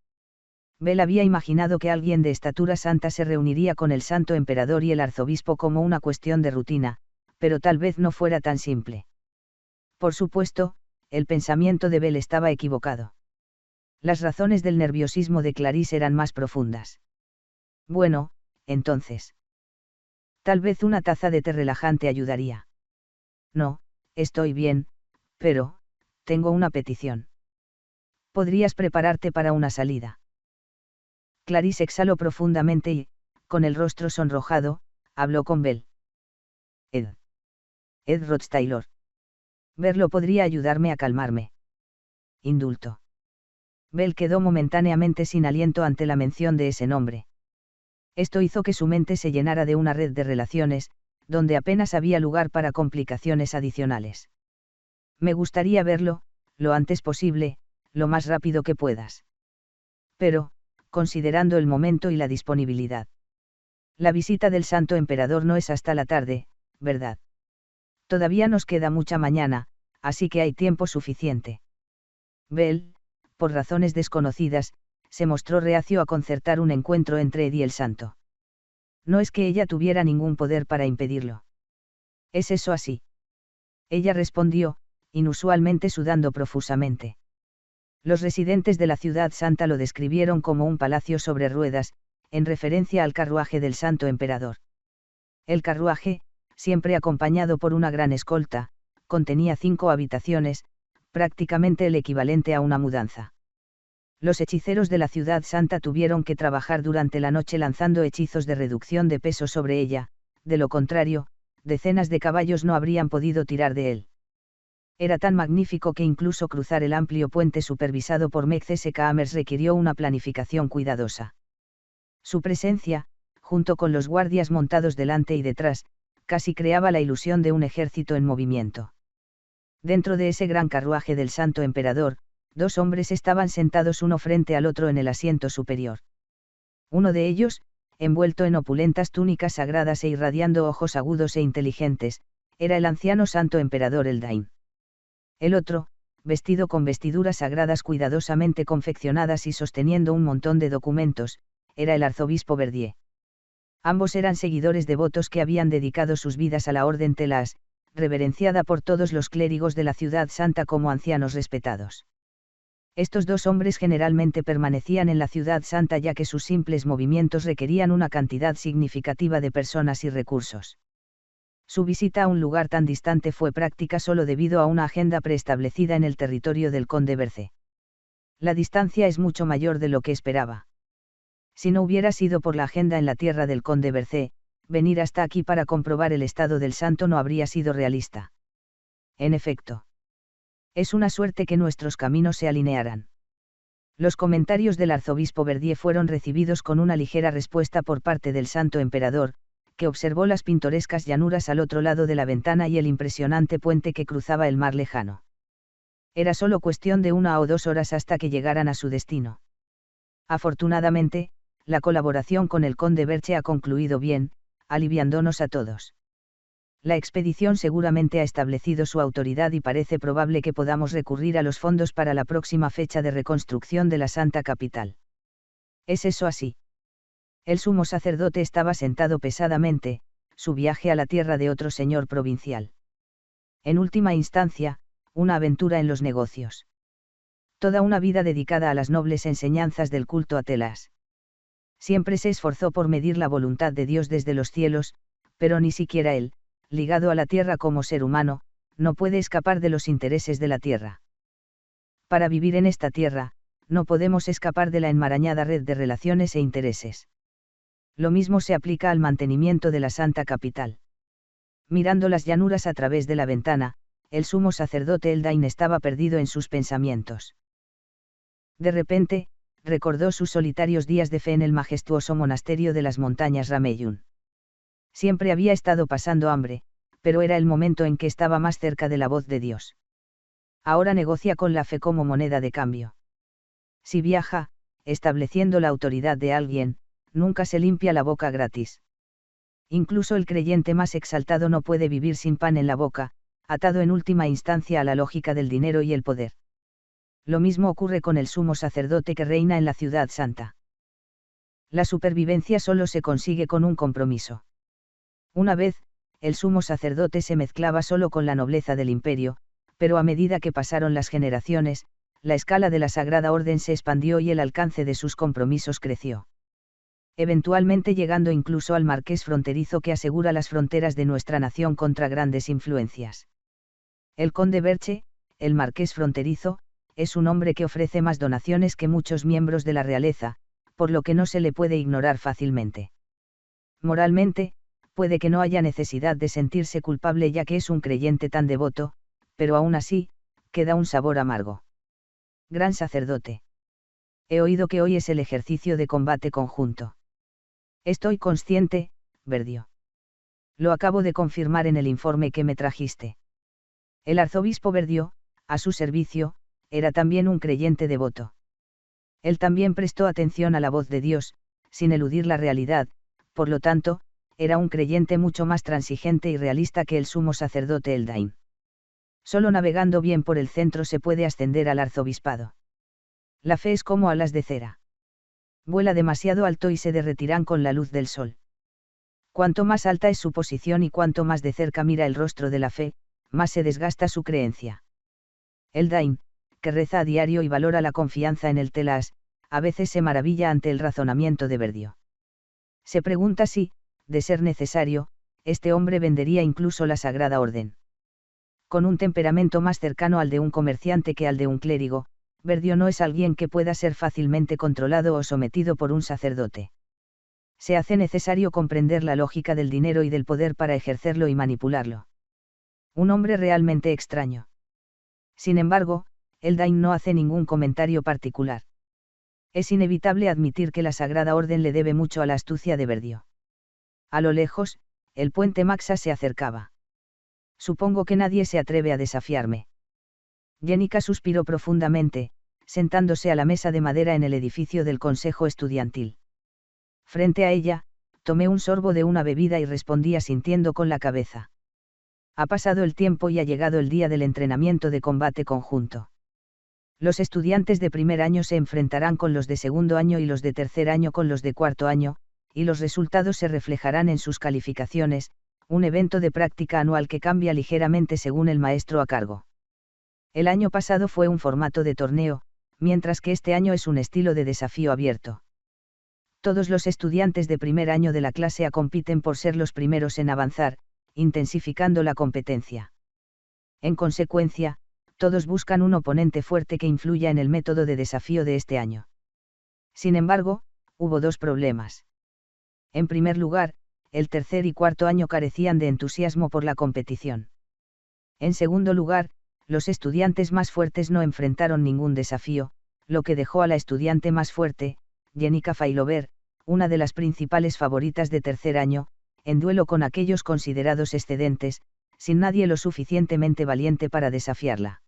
Bell había imaginado que alguien de estatura santa se reuniría con el santo emperador y el arzobispo como una cuestión de rutina, pero tal vez no fuera tan simple. Por supuesto, el pensamiento de Bell estaba equivocado. Las razones del nerviosismo de Clarice eran más profundas. Bueno, entonces. Tal vez una taza de té relajante ayudaría. No, estoy bien, pero, tengo una petición. ¿Podrías prepararte para una salida? Clarice exhaló profundamente y, con el rostro sonrojado, habló con Bell. Ed. Ed Rothstaylor. Verlo podría ayudarme a calmarme. Indulto. Bell quedó momentáneamente sin aliento ante la mención de ese nombre. Esto hizo que su mente se llenara de una red de relaciones, donde apenas había lugar para complicaciones adicionales. Me gustaría verlo, lo antes posible, lo más rápido que puedas. Pero, considerando el momento y la disponibilidad. La visita del Santo Emperador no es hasta la tarde, ¿verdad? Todavía nos queda mucha mañana, así que hay tiempo suficiente. Bell, por razones desconocidas, se mostró reacio a concertar un encuentro entre Ed y el santo. No es que ella tuviera ningún poder para impedirlo. ¿Es eso así? Ella respondió, inusualmente sudando profusamente. Los residentes de la ciudad santa lo describieron como un palacio sobre ruedas, en referencia al carruaje del Santo Emperador. El carruaje, siempre acompañado por una gran escolta, contenía 5 habitaciones, prácticamente el equivalente a una mudanza. Los hechiceros de la ciudad santa tuvieron que trabajar durante la noche lanzando hechizos de reducción de peso sobre ella, de lo contrario, decenas de caballos no habrían podido tirar de él. Era tan magnífico que incluso cruzar el amplio puente supervisado por Mexes requirió una planificación cuidadosa. Su presencia, junto con los guardias montados delante y detrás, casi creaba la ilusión de un ejército en movimiento. Dentro de ese gran carruaje del Santo Emperador, 2 hombres estaban sentados uno frente al otro en el asiento superior. Uno de ellos, envuelto en opulentas túnicas sagradas e irradiando ojos agudos e inteligentes, era el anciano Santo Emperador Eldain. El otro, vestido con vestiduras sagradas cuidadosamente confeccionadas y sosteniendo un montón de documentos, era el arzobispo Verdier. Ambos eran seguidores devotos que habían dedicado sus vidas a la Orden Telas, reverenciada por todos los clérigos de la ciudad santa como ancianos respetados. Estos 2 hombres generalmente permanecían en la ciudad santa ya que sus simples movimientos requerían una cantidad significativa de personas y recursos. Su visita a un lugar tan distante fue práctica solo debido a una agenda preestablecida en el territorio del conde Berce. La distancia es mucho mayor de lo que esperaba. Si no hubiera sido por la agenda en la tierra del conde Berce, venir hasta aquí para comprobar el estado del santo no habría sido realista. En efecto. Es una suerte que nuestros caminos se alinearan. Los comentarios del arzobispo Verdier fueron recibidos con una ligera respuesta por parte del Santo Emperador, que observó las pintorescas llanuras al otro lado de la ventana y el impresionante puente que cruzaba el mar lejano. Era solo cuestión de 1 o 2 horas hasta que llegaran a su destino. Afortunadamente, la colaboración con el conde Berche ha concluido bien, aliviándonos a todos. La expedición seguramente ha establecido su autoridad y parece probable que podamos recurrir a los fondos para la próxima fecha de reconstrucción de la Santa Capital. ¿Es eso así? El sumo sacerdote estaba sentado pesadamente, su viaje a la tierra de otro señor provincial. En última instancia, una aventura en los negocios. Toda una vida dedicada a las nobles enseñanzas del culto a Telas. Siempre se esforzó por medir la voluntad de Dios desde los cielos, pero ni siquiera él, ligado a la tierra como ser humano, no puede escapar de los intereses de la tierra. Para vivir en esta tierra, no podemos escapar de la enmarañada red de relaciones e intereses. Lo mismo se aplica al mantenimiento de la Santa Capital. Mirando las llanuras a través de la ventana, el sumo sacerdote Eldain estaba perdido en sus pensamientos. De repente, recordó sus solitarios días de fe en el majestuoso monasterio de las montañas Rameyun. Siempre había estado pasando hambre, pero era el momento en que estaba más cerca de la voz de Dios. Ahora negocia con la fe como moneda de cambio. Si viaja, estableciendo la autoridad de alguien, nunca se limpia la boca gratis. Incluso el creyente más exaltado no puede vivir sin pan en la boca, atado en última instancia a la lógica del dinero y el poder. Lo mismo ocurre con el sumo sacerdote que reina en la ciudad santa. La supervivencia solo se consigue con un compromiso. Una vez, el sumo sacerdote se mezclaba solo con la nobleza del imperio, pero a medida que pasaron las generaciones, la escala de la Sagrada Orden se expandió y el alcance de sus compromisos creció. Eventualmente llegando incluso al marqués fronterizo que asegura las fronteras de nuestra nación contra grandes influencias. El conde Berche, el marqués fronterizo, es un hombre que ofrece más donaciones que muchos miembros de la realeza, por lo que no se le puede ignorar fácilmente. Moralmente, puede que no haya necesidad de sentirse culpable ya que es un creyente tan devoto, pero aún así, queda un sabor amargo. Gran sacerdote. He oído que hoy es el ejercicio de combate conjunto. Estoy consciente, Verdier. Lo acabo de confirmar en el informe que me trajiste. El arzobispo Verdier, a su servicio, era también un creyente devoto. Él también prestó atención a la voz de Dios, sin eludir la realidad, por lo tanto, era un creyente mucho más transigente y realista que el sumo sacerdote Eldain. Solo navegando bien por el centro se puede ascender al arzobispado. La fe es como alas de cera. Vuela demasiado alto y se derretirán con la luz del sol. Cuanto más alta es su posición y cuanto más de cerca mira el rostro de la fe, más se desgasta su creencia. Eldain, que reza a diario y valora la confianza en el Telas, a veces se maravilla ante el razonamiento de Verdio. Se pregunta si, de ser necesario, este hombre vendería incluso la Sagrada Orden. Con un temperamento más cercano al de un comerciante que al de un clérigo, Verdio no es alguien que pueda ser fácilmente controlado o sometido por un sacerdote. Se hace necesario comprender la lógica del dinero y del poder para ejercerlo y manipularlo. Un hombre realmente extraño. Sin embargo, Eldain no hace ningún comentario particular. Es inevitable admitir que la Sagrada Orden le debe mucho a la astucia de Verdio. A lo lejos, el puente Maxa se acercaba. Supongo que nadie se atreve a desafiarme. Jenica suspiró profundamente, sentándose a la mesa de madera en el edificio del Consejo Estudiantil. Frente a ella, tomé un sorbo de una bebida y respondí asintiendo con la cabeza. Ha pasado el tiempo y ha llegado el día del entrenamiento de combate conjunto. Los estudiantes de primer año se enfrentarán con los de segundo año y los de tercer año con los de cuarto año, y los resultados se reflejarán en sus calificaciones, un evento de práctica anual que cambia ligeramente según el maestro a cargo. El año pasado fue un formato de torneo, mientras que este año es un estilo de desafío abierto. Todos los estudiantes de primer año de la clase A compiten por ser los primeros en avanzar, intensificando la competencia. En consecuencia, todos buscan un oponente fuerte que influya en el método de desafío de este año. Sin embargo, hubo dos problemas. En primer lugar, el tercer y cuarto año carecían de entusiasmo por la competición. En segundo lugar, los estudiantes más fuertes no enfrentaron ningún desafío, lo que dejó a la estudiante más fuerte, Jenica Failover, una de las principales favoritas de tercer año, en duelo con aquellos considerados excedentes, sin nadie lo suficientemente valiente para desafiarla.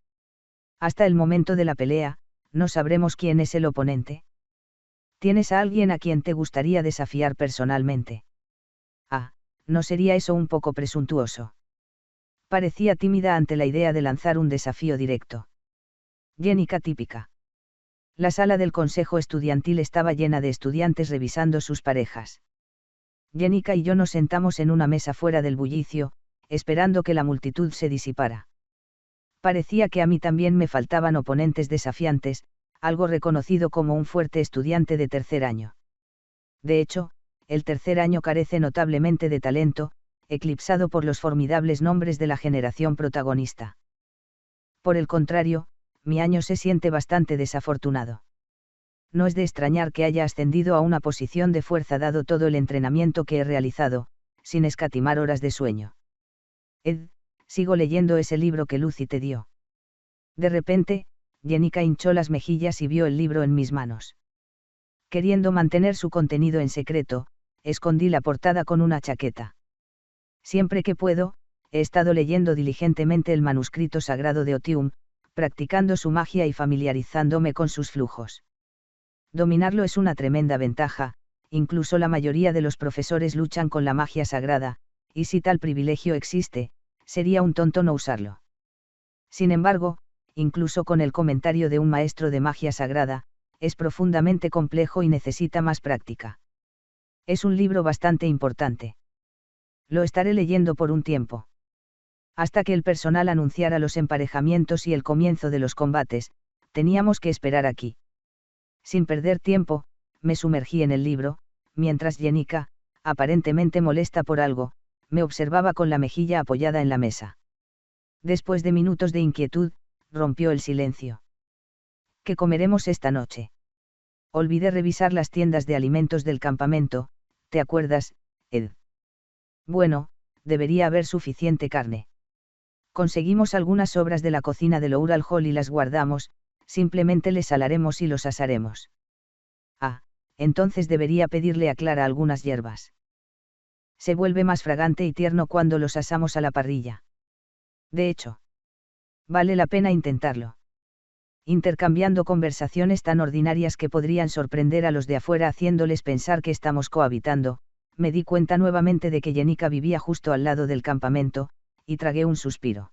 Hasta el momento de la pelea, no sabremos quién es el oponente. ¿Tienes a alguien a quien te gustaría desafiar personalmente? Ah, ¿no sería eso un poco presuntuoso? Parecía tímida ante la idea de lanzar un desafío directo. Jenica típica. La sala del consejo estudiantil estaba llena de estudiantes revisando sus parejas. Jenica y yo nos sentamos en una mesa fuera del bullicio, esperando que la multitud se disipara. Parecía que a mí también me faltaban oponentes desafiantes, algo reconocido como un fuerte estudiante de tercer año. De hecho, el tercer año carece notablemente de talento, eclipsado por los formidables nombres de la generación protagonista. Por el contrario, mi año se siente bastante desafortunado. No es de extrañar que haya ascendido a una posición de fuerza dado todo el entrenamiento que he realizado, sin escatimar horas de sueño. Sigo leyendo ese libro que Lucy te dio. De repente, Jenica hinchó las mejillas y vio el libro en mis manos. Queriendo mantener su contenido en secreto, escondí la portada con una chaqueta. Siempre que puedo, he estado leyendo diligentemente el manuscrito sagrado de Otium, practicando su magia y familiarizándome con sus flujos. Dominarlo es una tremenda ventaja, incluso la mayoría de los profesores luchan con la magia sagrada, y si tal privilegio existe, sería un tonto no usarlo. Sin embargo, incluso con el comentario de un maestro de magia sagrada, es profundamente complejo y necesita más práctica. Es un libro bastante importante. Lo estaré leyendo por un tiempo. Hasta que el personal anunciara los emparejamientos y el comienzo de los combates, teníamos que esperar aquí. Sin perder tiempo, me sumergí en el libro, mientras Jenica, aparentemente molesta por algo, me observaba con la mejilla apoyada en la mesa. Después de minutos de inquietud, rompió el silencio. ¿Qué comeremos esta noche? Olvidé revisar las tiendas de alimentos del campamento, ¿te acuerdas, Ed? Bueno, debería haber suficiente carne. Conseguimos algunas sobras de la cocina del Oural Hall y las guardamos, simplemente les salaremos y los asaremos. Ah, entonces debería pedirle a Clara algunas hierbas. Se vuelve más fragante y tierno cuando los asamos a la parrilla. De hecho, vale la pena intentarlo. Intercambiando conversaciones tan ordinarias que podrían sorprender a los de afuera haciéndoles pensar que estamos cohabitando, me di cuenta nuevamente de que Jenica vivía justo al lado del campamento, y tragué un suspiro.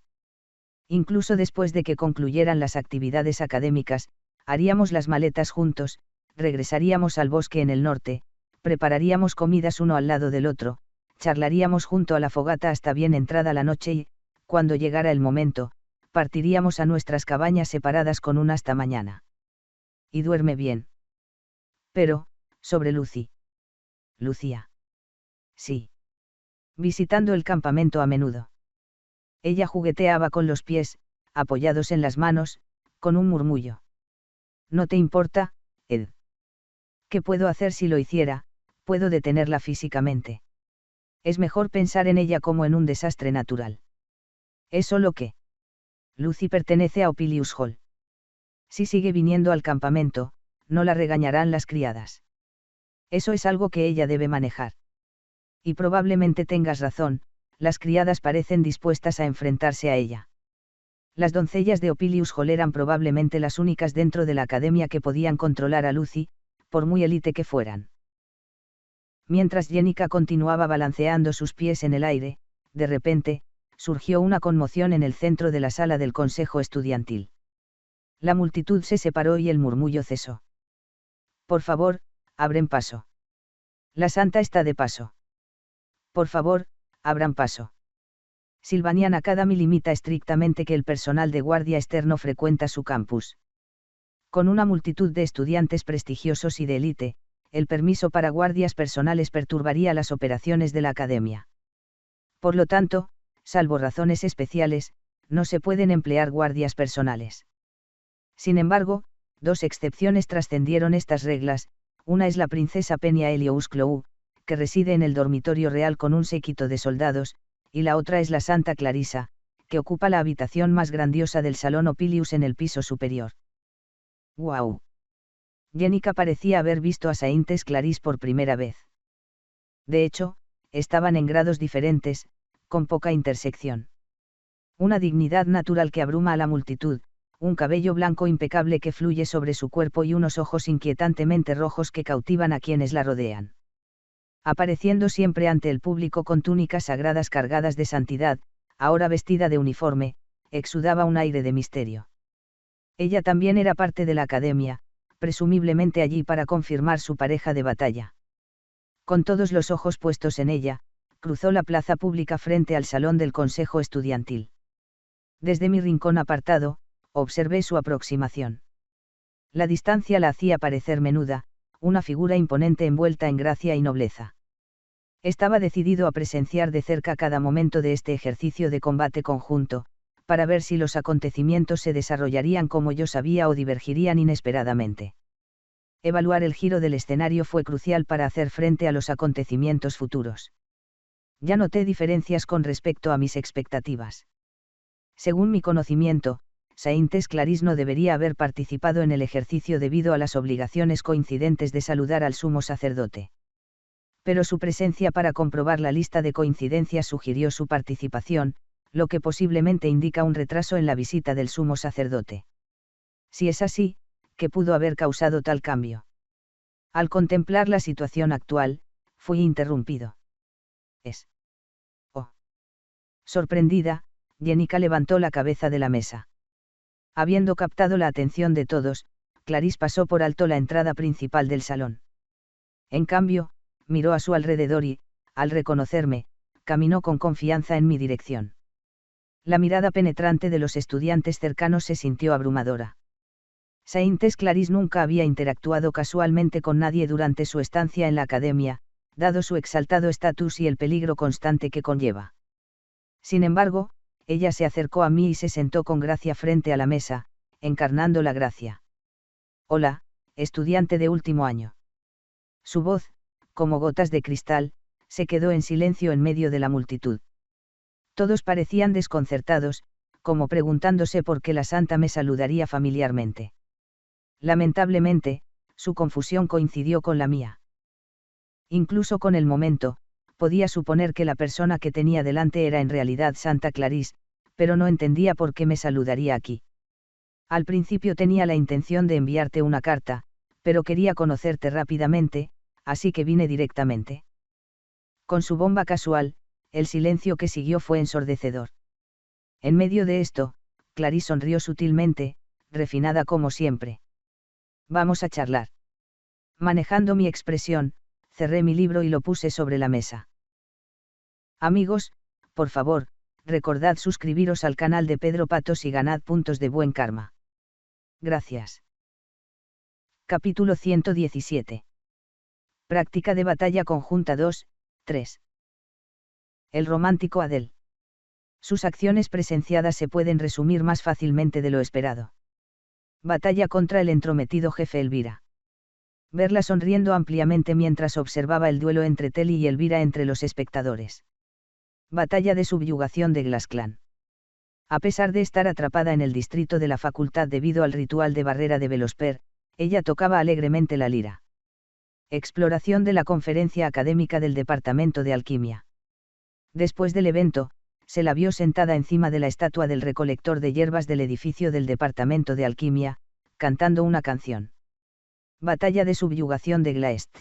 Incluso después de que concluyeran las actividades académicas, haríamos las maletas juntos, regresaríamos al bosque en el norte, prepararíamos comidas uno al lado del otro, charlaríamos junto a la fogata hasta bien entrada la noche y, cuando llegara el momento, partiríamos a nuestras cabañas separadas con una hasta mañana. Y duerme bien. Pero, sobre Lucy. Lucía. Sí. Visitando el campamento a menudo. Ella jugueteaba con los pies, apoyados en las manos, con un murmullo. ¿No te importa, Ed? ¿Qué puedo hacer si lo hiciera? Puedo detenerla físicamente. Es mejor pensar en ella como en un desastre natural. ¿Es solo que? Lucy pertenece a Opilius Hall. Si sigue viniendo al campamento, no la regañarán las criadas. Eso es algo que ella debe manejar. Y probablemente tengas razón, las criadas parecen dispuestas a enfrentarse a ella. Las doncellas de Opilius Hall eran probablemente las únicas dentro de la academia que podían controlar a Lucy, por muy élite que fueran. Mientras Jenica continuaba balanceando sus pies en el aire, de repente, surgió una conmoción en el centro de la sala del consejo estudiantil. La multitud se separó y el murmullo cesó. Por favor, abren paso. La santa está de paso. Por favor, abran paso. Sylvanian Academy limita estrictamente que el personal de guardia externo frecuenta su campus. Con una multitud de estudiantes prestigiosos y de élite, el permiso para guardias personales perturbaría las operaciones de la academia. Por lo tanto, salvo razones especiales, no se pueden emplear guardias personales. Sin embargo, dos excepciones trascendieron estas reglas: una es la princesa Penny Elious-Clough, que reside en el dormitorio real con un séquito de soldados, y la otra es la Santa Clarisa, que ocupa la habitación más grandiosa del salón Opilius en el piso superior. ¡Guau! Jenica parecía haber visto a Saintes Clarisse por primera vez. De hecho, estaban en grados diferentes, con poca intersección. Una dignidad natural que abruma a la multitud, un cabello blanco impecable que fluye sobre su cuerpo y unos ojos inquietantemente rojos que cautivan a quienes la rodean. Apareciendo siempre ante el público con túnicas sagradas cargadas de santidad, ahora vestida de uniforme, exudaba un aire de misterio. Ella también era parte de la academia, presumiblemente allí para confirmar su pareja de batalla. Con todos los ojos puestos en ella, cruzó la plaza pública frente al salón del consejo estudiantil. Desde mi rincón apartado, observé su aproximación. La distancia la hacía parecer menuda, una figura imponente envuelta en gracia y nobleza. Estaba decidido a presenciar de cerca cada momento de este ejercicio de combate conjunto, para ver si los acontecimientos se desarrollarían como yo sabía o divergirían inesperadamente. Evaluar el giro del escenario fue crucial para hacer frente a los acontecimientos futuros. Ya noté diferencias con respecto a mis expectativas. Según mi conocimiento, Saintes Clarisse no debería haber participado en el ejercicio debido a las obligaciones coincidentes de saludar al sumo sacerdote. Pero su presencia para comprobar la lista de coincidencias sugirió su participación, lo que posiblemente indica un retraso en la visita del sumo sacerdote. Si es así, ¿qué pudo haber causado tal cambio? Al contemplar la situación actual, fui interrumpido. Oh. Sorprendida, Jenica levantó la cabeza de la mesa. Habiendo captado la atención de todos, Clarisse pasó por alto la entrada principal del salón. En cambio, miró a su alrededor y, al reconocerme, caminó con confianza en mi dirección. La mirada penetrante de los estudiantes cercanos se sintió abrumadora. Saintes Clarisse nunca había interactuado casualmente con nadie durante su estancia en la academia, dado su exaltado estatus y el peligro constante que conlleva. Sin embargo, ella se acercó a mí y se sentó con gracia frente a la mesa, encarnando la gracia. Hola, estudiante de último año. Su voz, como gotas de cristal, se quedó en silencio en medio de la multitud. Todos parecían desconcertados, como preguntándose por qué la santa me saludaría familiarmente. Lamentablemente, su confusión coincidió con la mía. Incluso con el momento, podía suponer que la persona que tenía delante era en realidad Santa Clarisse, pero no entendía por qué me saludaría aquí. Al principio tenía la intención de enviarte una carta, pero quería conocerte rápidamente, así que vine directamente. Con su bomba casual, el silencio que siguió fue ensordecedor. En medio de esto, Clarisse sonrió sutilmente, refinada como siempre. Vamos a charlar. Manejando mi expresión, cerré mi libro y lo puse sobre la mesa. Amigos, por favor, recordad suscribiros al canal de Pedro Patos y ganad puntos de buen karma. Gracias. Capítulo 117. Práctica de batalla conjunta 2, 3. El romántico Adel. Sus acciones presenciadas se pueden resumir más fácilmente de lo esperado. Batalla contra el entrometido jefe Elvira. Verla sonriendo ampliamente mientras observaba el duelo entre Telly y Elvira entre los espectadores. Batalla de subyugación de Glasclan. A pesar de estar atrapada en el distrito de la facultad debido al ritual de barrera de Velosper, ella tocaba alegremente la lira. Exploración de la conferencia académica del Departamento de Alquimia. Después del evento, se la vio sentada encima de la estatua del recolector de hierbas del edificio del Departamento de Alquimia, cantando una canción. Batalla de subyugación de Glaest.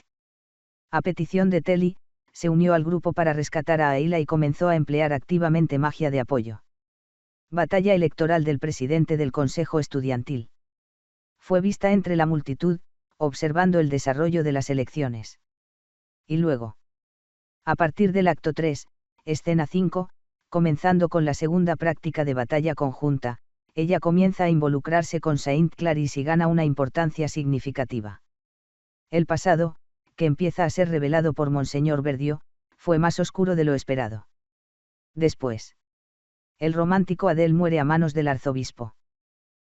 A petición de Telly, se unió al grupo para rescatar a Ayla y comenzó a emplear activamente magia de apoyo. Batalla electoral del presidente del Consejo Estudiantil. Fue vista entre la multitud, observando el desarrollo de las elecciones. Y luego. A partir del acto 3, escena 5, comenzando con la segunda práctica de batalla conjunta, ella comienza a involucrarse con Saint Clarice y gana una importancia significativa. El pasado, que empieza a ser revelado por Monseñor Verdio, fue más oscuro de lo esperado. Después. El romántico Adel muere a manos del arzobispo.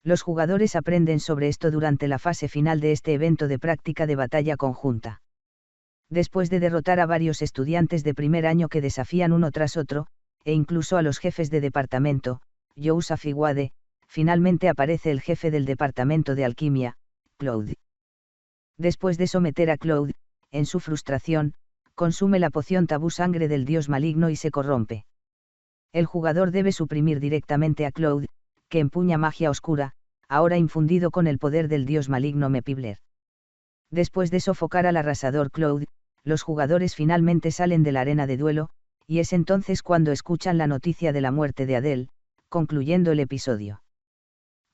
Los jugadores aprenden sobre esto durante la fase final de este evento de práctica de batalla conjunta. Después de derrotar a varios estudiantes de primer año que desafían uno tras otro, e incluso a los jefes de departamento, Youssef y Wade, finalmente aparece el jefe del departamento de alquimia, Claude. Después de someter a Claude, en su frustración, consume la poción tabú sangre del dios maligno y se corrompe. El jugador debe suprimir directamente a Claude, que empuña magia oscura, ahora infundido con el poder del dios maligno Mepibler. Después de sofocar al arrasador Claude, los jugadores finalmente salen de la arena de duelo, y es entonces cuando escuchan la noticia de la muerte de Adel, concluyendo el episodio.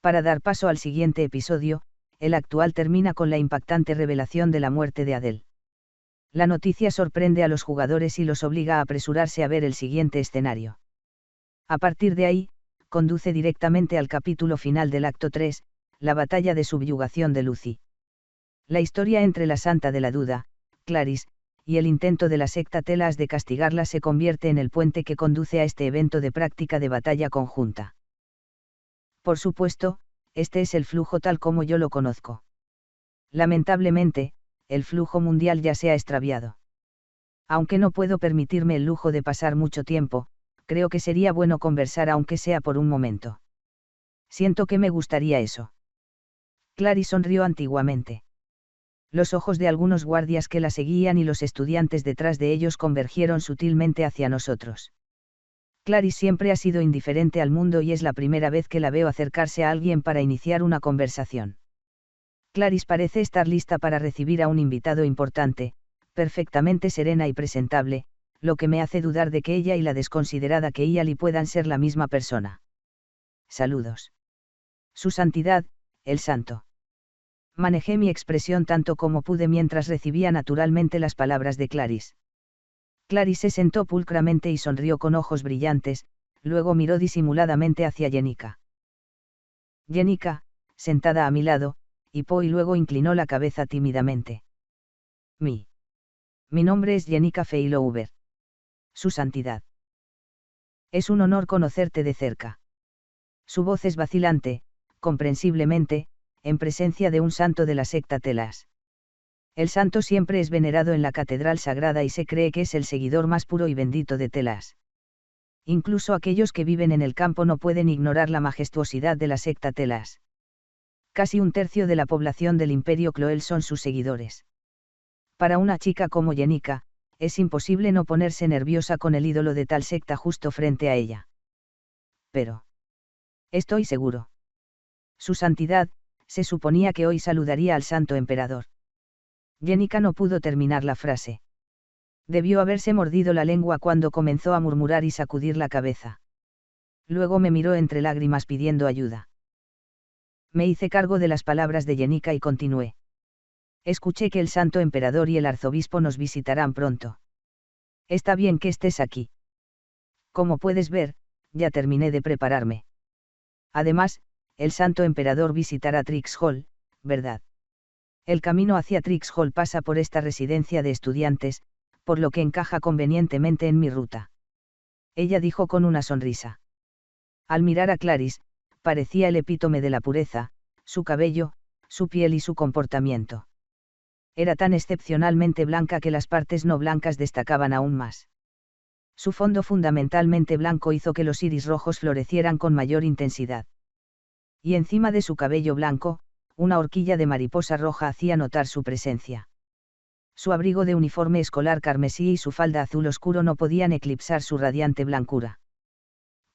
Para dar paso al siguiente episodio, el actual termina con la impactante revelación de la muerte de Adel. La noticia sorprende a los jugadores y los obliga a apresurarse a ver el siguiente escenario. A partir de ahí, conduce directamente al capítulo final del acto 3, la batalla de subyugación de Lucy. La historia entre la Santa de la Duda, Clarice, y el intento de la secta Telas de castigarla se convierte en el puente que conduce a este evento de práctica de batalla conjunta. Por supuesto, este es el flujo tal como yo lo conozco. Lamentablemente, el flujo mundial ya se ha extraviado. Aunque no puedo permitirme el lujo de pasar mucho tiempo, creo que sería bueno conversar aunque sea por un momento. Siento que me gustaría eso. Clarice sonrió antiguamente. Los ojos de algunos guardias que la seguían y los estudiantes detrás de ellos convergieron sutilmente hacia nosotros. Clarice siempre ha sido indiferente al mundo y es la primera vez que la veo acercarse a alguien para iniciar una conversación. Clarice parece estar lista para recibir a un invitado importante, perfectamente serena y presentable, lo que me hace dudar de que ella y la desconsiderada Keiali puedan ser la misma persona. Saludos. Su santidad, el santo. Manejé mi expresión tanto como pude mientras recibía naturalmente las palabras de Clarice. Clarice se sentó pulcramente y sonrió con ojos brillantes, luego miró disimuladamente hacia Jenica. Jenica, sentada a mi lado, hipó y luego inclinó la cabeza tímidamente. Mi nombre es Jenica Feilouber. Su santidad. Es un honor conocerte de cerca. Su voz es vacilante, comprensiblemente, en presencia de un santo de la secta Telas. El santo siempre es venerado en la catedral sagrada y se cree que es el seguidor más puro y bendito de Telas. Incluso aquellos que viven en el campo no pueden ignorar la majestuosidad de la secta Telas. Casi un tercio de la población del Imperio Cloel son sus seguidores. Para una chica como Jenica, es imposible no ponerse nerviosa con el ídolo de tal secta justo frente a ella. Pero. Estoy seguro. Su santidad, se suponía que hoy saludaría al santo emperador. Jenica no pudo terminar la frase. Debió haberse mordido la lengua cuando comenzó a murmurar y sacudir la cabeza. Luego me miró entre lágrimas pidiendo ayuda. Me hice cargo de las palabras de Jenica y continué. Escuché que el santo emperador y el arzobispo nos visitarán pronto. Está bien que estés aquí. Como puedes ver, ya terminé de prepararme. Además, el santo emperador visitará Trix Hall, ¿verdad? El camino hacia Trix Hall pasa por esta residencia de estudiantes, por lo que encaja convenientemente en mi ruta. Ella dijo con una sonrisa. Al mirar a Clarice, parecía el epítome de la pureza, su cabello, su piel y su comportamiento. Era tan excepcionalmente blanca que las partes no blancas destacaban aún más. Su fondo fundamentalmente blanco hizo que los iris rojos florecieran con mayor intensidad. Y encima de su cabello blanco, una horquilla de mariposa roja hacía notar su presencia. Su abrigo de uniforme escolar carmesí y su falda azul oscuro no podían eclipsar su radiante blancura.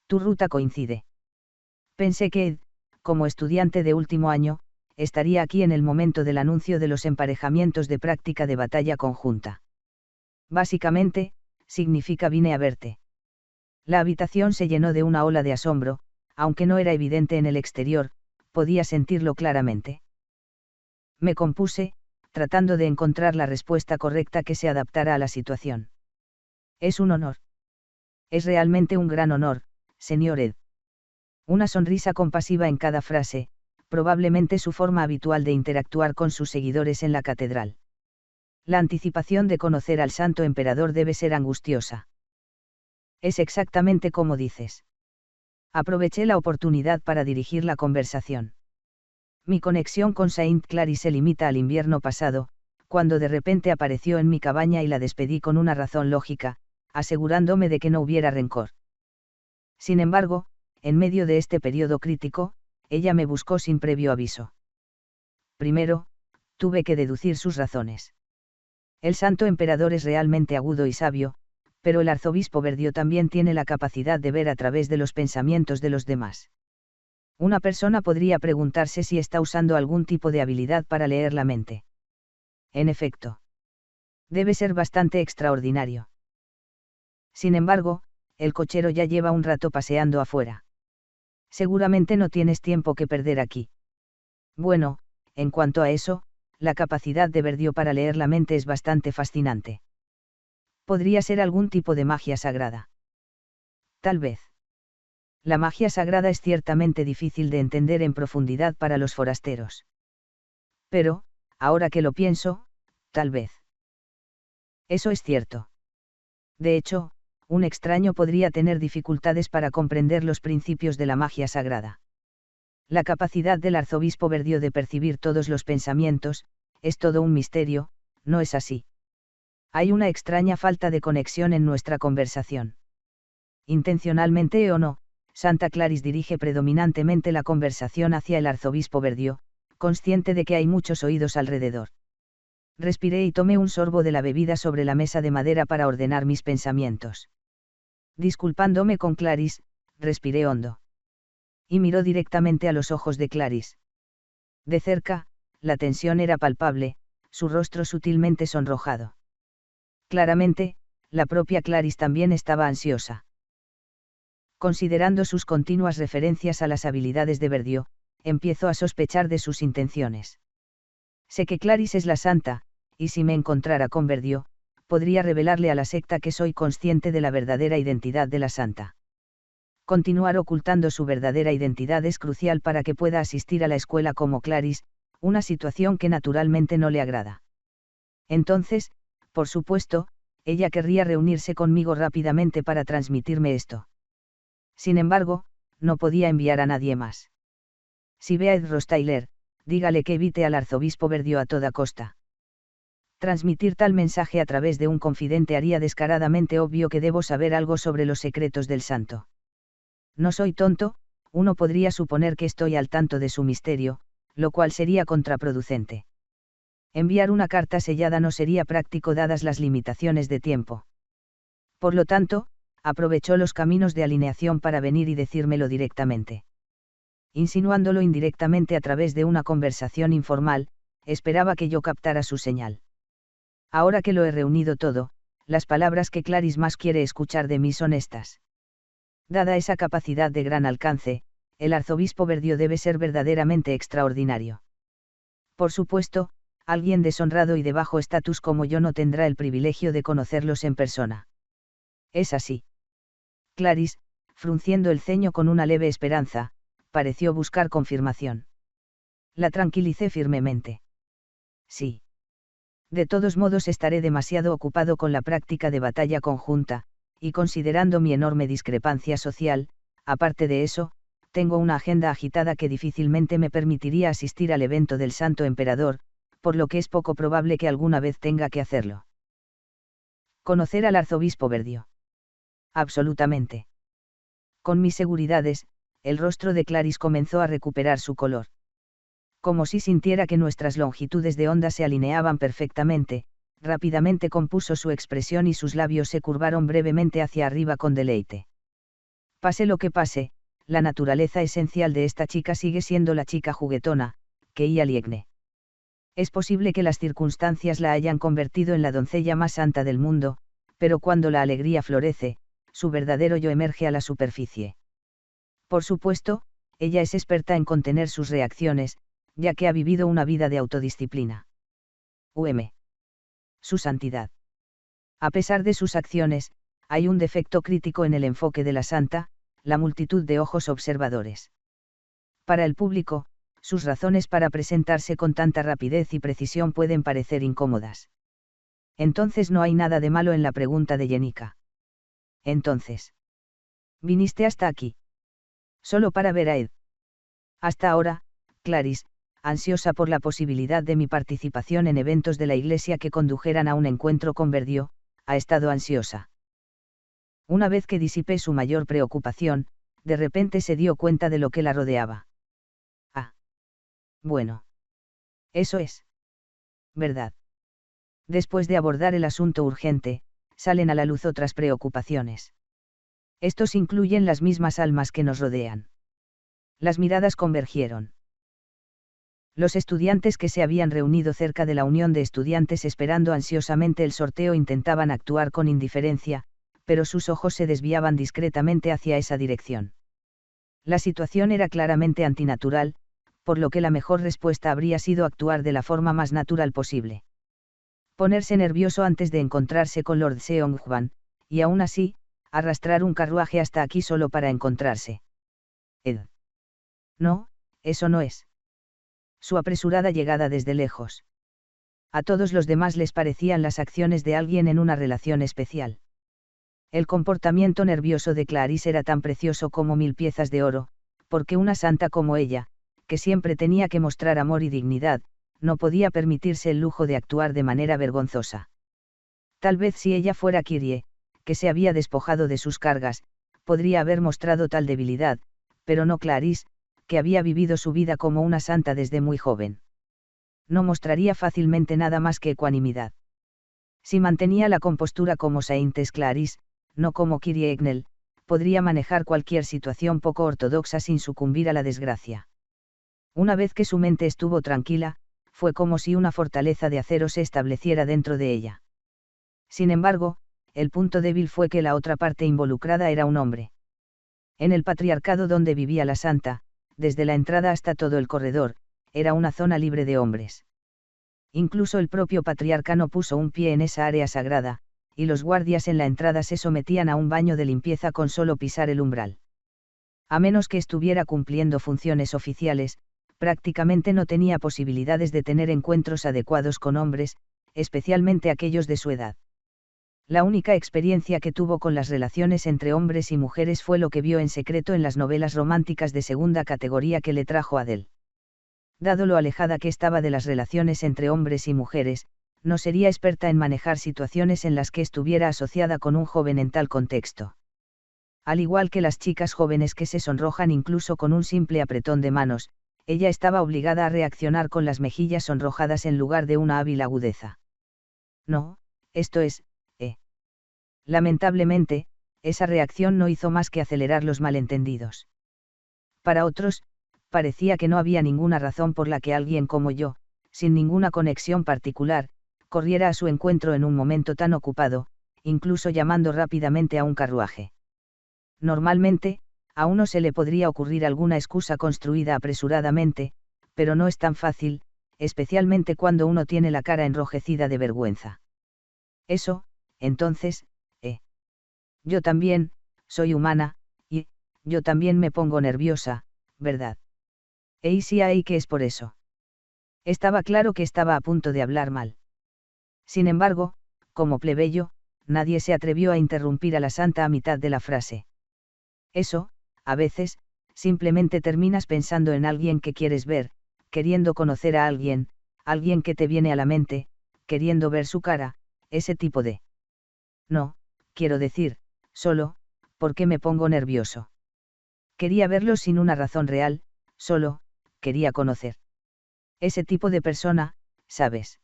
Tu ruta coincide. Pensé que Ed, como estudiante de último año, estaría aquí en el momento del anuncio de los emparejamientos de práctica de batalla conjunta. Básicamente, significa vine a verte. La habitación se llenó de una ola de asombro, aunque no era evidente en el exterior, podía sentirlo claramente. Me compuse, tratando de encontrar la respuesta correcta que se adaptara a la situación. Es un honor. Es realmente un gran honor, señor Ed. Una sonrisa compasiva en cada frase, probablemente su forma habitual de interactuar con sus seguidores en la catedral. La anticipación de conocer al santo emperador debe ser angustiosa. Es exactamente como dices. Aproveché la oportunidad para dirigir la conversación. Mi conexión con Saint Clary se limita al invierno pasado, cuando de repente apareció en mi cabaña y la despedí con una razón lógica, asegurándome de que no hubiera rencor. Sin embargo, en medio de este periodo crítico, ella me buscó sin previo aviso. Primero, tuve que deducir sus razones. El santo emperador es realmente agudo y sabio, pero el arzobispo Verdió también tiene la capacidad de ver a través de los pensamientos de los demás. Una persona podría preguntarse si está usando algún tipo de habilidad para leer la mente. En efecto. Debe ser bastante extraordinario. Sin embargo, el cochero ya lleva un rato paseando afuera. Seguramente no tienes tiempo que perder aquí. Bueno, en cuanto a eso, la capacidad de Verdió para leer la mente es bastante fascinante. Podría ser algún tipo de magia sagrada. Tal vez. La magia sagrada es ciertamente difícil de entender en profundidad para los forasteros. Pero, ahora que lo pienso, tal vez. Eso es cierto. De hecho, un extraño podría tener dificultades para comprender los principios de la magia sagrada. La capacidad del arzobispo Verdió de percibir todos los pensamientos, es todo un misterio, ¿no es así? Hay una extraña falta de conexión en nuestra conversación. Intencionalmente o no, Santa Clarice dirige predominantemente la conversación hacia el arzobispo Verdió, consciente de que hay muchos oídos alrededor. Respiré y tomé un sorbo de la bebida sobre la mesa de madera para ordenar mis pensamientos. Disculpándome con Clarice, respiré hondo. Y miró directamente a los ojos de Clarice. De cerca, la tensión era palpable, su rostro sutilmente sonrojado. Claramente, la propia Clarice también estaba ansiosa. Considerando sus continuas referencias a las habilidades de Verdió, empiezo a sospechar de sus intenciones. Sé que Clarice es la santa, y si me encontrara con Verdió, podría revelarle a la secta que soy consciente de la verdadera identidad de la santa. Continuar ocultando su verdadera identidad es crucial para que pueda asistir a la escuela como Clarice, una situación que naturalmente no le agrada. Entonces, por supuesto, ella querría reunirse conmigo rápidamente para transmitirme esto. Sin embargo, no podía enviar a nadie más. Si ve a Ed Rostyler, dígale que evite al arzobispo Verdió a toda costa. Transmitir tal mensaje a través de un confidente haría descaradamente obvio que debo saber algo sobre los secretos del santo. No soy tonto, uno podría suponer que estoy al tanto de su misterio, lo cual sería contraproducente. Enviar una carta sellada no sería práctico dadas las limitaciones de tiempo. Por lo tanto, aprovechó los caminos de alineación para venir y decírmelo directamente. Insinuándolo indirectamente a través de una conversación informal, esperaba que yo captara su señal. Ahora que lo he reunido todo, las palabras que Clarice más quiere escuchar de mí son estas. Dada esa capacidad de gran alcance, el arzobispo Verdió debe ser verdaderamente extraordinario. Por supuesto, alguien deshonrado y de bajo estatus como yo no tendrá el privilegio de conocerlos en persona. Es así. Clarice, frunciendo el ceño con una leve esperanza, pareció buscar confirmación. La tranquilicé firmemente. Sí. De todos modos estaré demasiado ocupado con la práctica de batalla conjunta, y considerando mi enorme discrepancia social, aparte de eso, tengo una agenda agitada que difícilmente me permitiría asistir al evento del Santo Emperador, por lo que es poco probable que alguna vez tenga que hacerlo. Conocer al arzobispo Verdio. Absolutamente. Con mis seguridades, el rostro de Clarice comenzó a recuperar su color. Como si sintiera que nuestras longitudes de onda se alineaban perfectamente, rápidamente compuso su expresión y sus labios se curvaron brevemente hacia arriba con deleite. Pase lo que pase, la naturaleza esencial de esta chica sigue siendo la chica juguetona, que ella liegne. Es posible que las circunstancias la hayan convertido en la doncella más santa del mundo, pero cuando la alegría florece, su verdadero yo emerge a la superficie. Por supuesto, ella es experta en contener sus reacciones, ya que ha vivido una vida de autodisciplina. Su santidad. A pesar de sus acciones, hay un defecto crítico en el enfoque de la santa, la multitud de ojos observadores. Para el público, sus razones para presentarse con tanta rapidez y precisión pueden parecer incómodas. Entonces no hay nada de malo en la pregunta de Jenica. Entonces. ¿Viniste hasta aquí? Solo para ver a Ed. Hasta ahora, Clarice, ansiosa por la posibilidad de mi participación en eventos de la iglesia que condujeran a un encuentro con Verdio, ha estado ansiosa. Una vez que disipé su mayor preocupación, de repente se dio cuenta de lo que la rodeaba. Ah. Bueno. Eso es. ¿Verdad? Después de abordar el asunto urgente, salen a la luz otras preocupaciones. Estos incluyen las mismas almas que nos rodean. Las miradas convergieron. Los estudiantes que se habían reunido cerca de la unión de estudiantes esperando ansiosamente el sorteo intentaban actuar con indiferencia, pero sus ojos se desviaban discretamente hacia esa dirección. La situación era claramente antinatural, por lo que la mejor respuesta habría sido actuar de la forma más natural posible. Ponerse nervioso antes de encontrarse con Lord Seonghwan, y aún así, arrastrar un carruaje hasta aquí solo para encontrarse. Ed. No, eso no es. Su apresurada llegada desde lejos. A todos los demás les parecían las acciones de alguien en una relación especial. El comportamiento nervioso de Clarice era tan precioso como 1000 piezas de oro, porque una santa como ella, que siempre tenía que mostrar amor y dignidad, no podía permitirse el lujo de actuar de manera vergonzosa. Tal vez si ella fuera Kyrie, que se había despojado de sus cargas, podría haber mostrado tal debilidad, pero no Clarice, que había vivido su vida como una santa desde muy joven. No mostraría fácilmente nada más que ecuanimidad. Si mantenía la compostura como Saintes Clarice, no como Kyrie Egnell, podría manejar cualquier situación poco ortodoxa sin sucumbir a la desgracia. Una vez que su mente estuvo tranquila, fue como si una fortaleza de acero se estableciera dentro de ella. Sin embargo, el punto débil fue que la otra parte involucrada era un hombre. En el patriarcado donde vivía la santa, desde la entrada hasta todo el corredor, era una zona libre de hombres. Incluso el propio patriarca no puso un pie en esa área sagrada, y los guardias en la entrada se sometían a un baño de limpieza con solo pisar el umbral. A menos que estuviera cumpliendo funciones oficiales, prácticamente no tenía posibilidades de tener encuentros adecuados con hombres, especialmente aquellos de su edad. La única experiencia que tuvo con las relaciones entre hombres y mujeres fue lo que vio en secreto en las novelas románticas de segunda categoría que le trajo Adele. Dado lo alejada que estaba de las relaciones entre hombres y mujeres, no sería experta en manejar situaciones en las que estuviera asociada con un joven en tal contexto. Al igual que las chicas jóvenes que se sonrojan incluso con un simple apretón de manos, ella estaba obligada a reaccionar con las mejillas sonrojadas en lugar de una hábil agudeza. No, esto es, Lamentablemente, esa reacción no hizo más que acelerar los malentendidos. Para otros, parecía que no había ninguna razón por la que alguien como yo, sin ninguna conexión particular, corriera a su encuentro en un momento tan ocupado, incluso llamando rápidamente a un carruaje. Normalmente, a uno se le podría ocurrir alguna excusa construida apresuradamente, pero no es tan fácil, especialmente cuando uno tiene la cara enrojecida de vergüenza. Eso, entonces, yo también, soy humana, y, Yo también me pongo nerviosa, ¿verdad? Y sí hay que es por eso. Estaba claro que estaba a punto de hablar mal. Sin embargo, como plebeyo, nadie se atrevió a interrumpir a la santa a mitad de la frase. Eso, a veces, simplemente terminas pensando en alguien que quieres ver, queriendo conocer a alguien que te viene a la mente, queriendo ver su cara, ese tipo de... No, quiero decir, solo, porque me pongo nervioso. Quería verlo sin una razón real, solo, quería conocer. Ese tipo de persona, ¿sabes?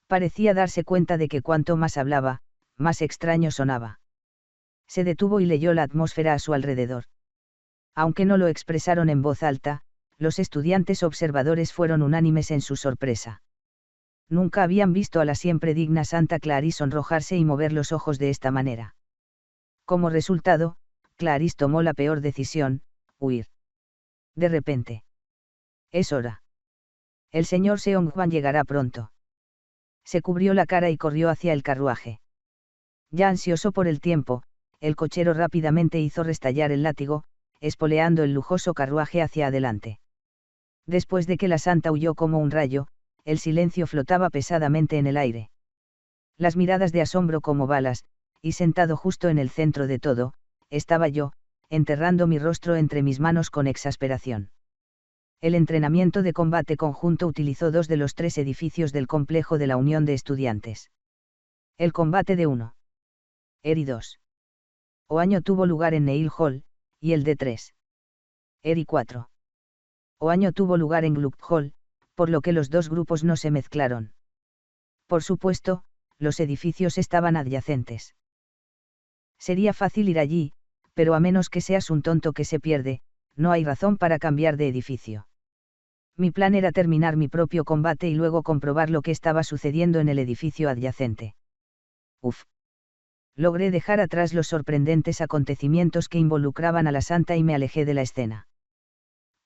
Parecía darse cuenta de que cuanto más hablaba, más extraño sonaba. Se detuvo y leyó la atmósfera a su alrededor. Aunque no lo expresaron en voz alta, los estudiantes observadores fueron unánimes en su sorpresa. Nunca habían visto a la siempre digna Santa Clarice sonrojarse y mover los ojos de esta manera. Como resultado, Clarice tomó la peor decisión, huir. De repente. Es hora. El señor Seong-hwan llegará pronto. Se cubrió la cara y corrió hacia el carruaje. Ya ansioso por el tiempo, el cochero rápidamente hizo restallar el látigo, espoleando el lujoso carruaje hacia adelante. Después de que la santa huyó como un rayo, el silencio flotaba pesadamente en el aire. Las miradas de asombro como balas, y sentado justo en el centro de todo, estaba yo, enterrando mi rostro entre mis manos con exasperación. El entrenamiento de combate conjunto utilizó 2 de los 3 edificios del complejo de la Unión de Estudiantes. El combate de 1. Eri 2. Oaño tuvo lugar en Neil Hall, y el de 3. Eri 4. Oaño tuvo lugar en Gluck Hall, por lo que los 2 grupos no se mezclaron. Por supuesto, los edificios estaban adyacentes. Sería fácil ir allí, pero a menos que seas un tonto que se pierde, no hay razón para cambiar de edificio. Mi plan era terminar mi propio combate y luego comprobar lo que estaba sucediendo en el edificio adyacente. Uf. Logré dejar atrás los sorprendentes acontecimientos que involucraban a la santa y me alejé de la escena.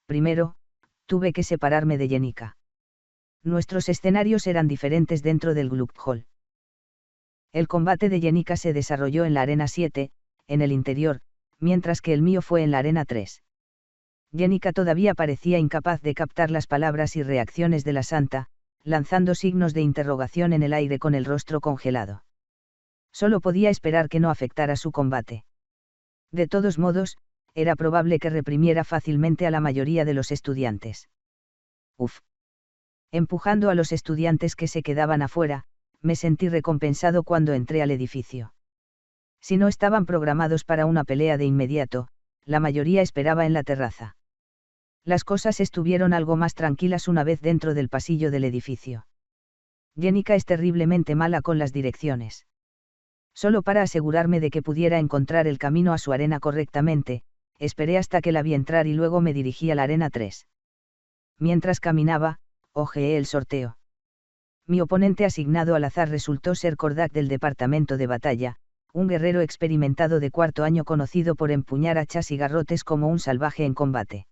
Primero, tuve que separarme de Jenica. Nuestros escenarios eran diferentes dentro del Gluck Hall. El combate de Jenica se desarrolló en la Arena 7, en el interior, mientras que el mío fue en la Arena 3. Jenica todavía parecía incapaz de captar las palabras y reacciones de la santa, lanzando signos de interrogación en el aire con el rostro congelado. Solo podía esperar que no afectara su combate. De todos modos, era probable que reprimiera fácilmente a la mayoría de los estudiantes. Uf. Empujando a los estudiantes que se quedaban afuera, me sentí recompensado cuando entré al edificio. Si no estaban programados para una pelea de inmediato, la mayoría esperaba en la terraza. Las cosas estuvieron algo más tranquilas una vez dentro del pasillo del edificio. Jenica es terriblemente mala con las direcciones. Solo para asegurarme de que pudiera encontrar el camino a su arena correctamente, esperé hasta que la vi entrar y luego me dirigí a la arena 3. Mientras caminaba, hojeé el sorteo. Mi oponente asignado al azar resultó ser Kordak del departamento de batalla, un guerrero experimentado de 4º año conocido por empuñar hachas y garrotes como un salvaje en combate.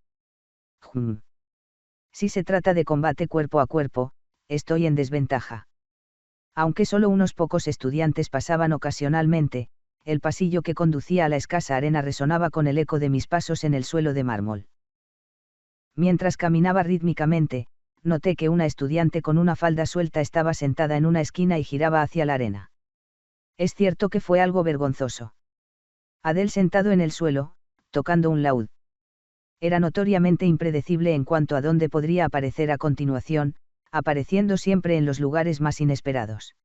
Si se trata de combate cuerpo a cuerpo, estoy en desventaja. Aunque solo unos pocos estudiantes pasaban ocasionalmente, el pasillo que conducía a la escasa arena resonaba con el eco de mis pasos en el suelo de mármol. Mientras caminaba rítmicamente, noté que una estudiante con una falda suelta estaba sentada en una esquina y giraba hacia la arena. Es cierto que fue algo vergonzoso. Adele sentado en el suelo, tocando un laúd. Era notoriamente impredecible en cuanto a dónde podría aparecer a continuación, apareciendo siempre en los lugares más inesperados.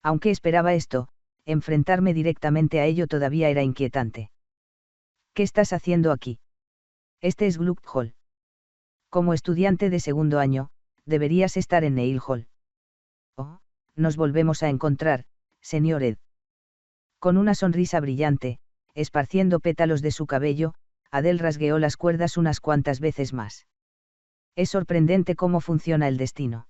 Aunque esperaba esto, enfrentarme directamente a ello todavía era inquietante. ¿Qué estás haciendo aquí? Este es Gluck Hall. Como estudiante de 2º año, deberías estar en Neil Hall. Oh, nos volvemos a encontrar, señor Ed. Con una sonrisa brillante, esparciendo pétalos de su cabello, Adele rasgueó las cuerdas unas cuantas veces más. Es sorprendente cómo funciona el destino.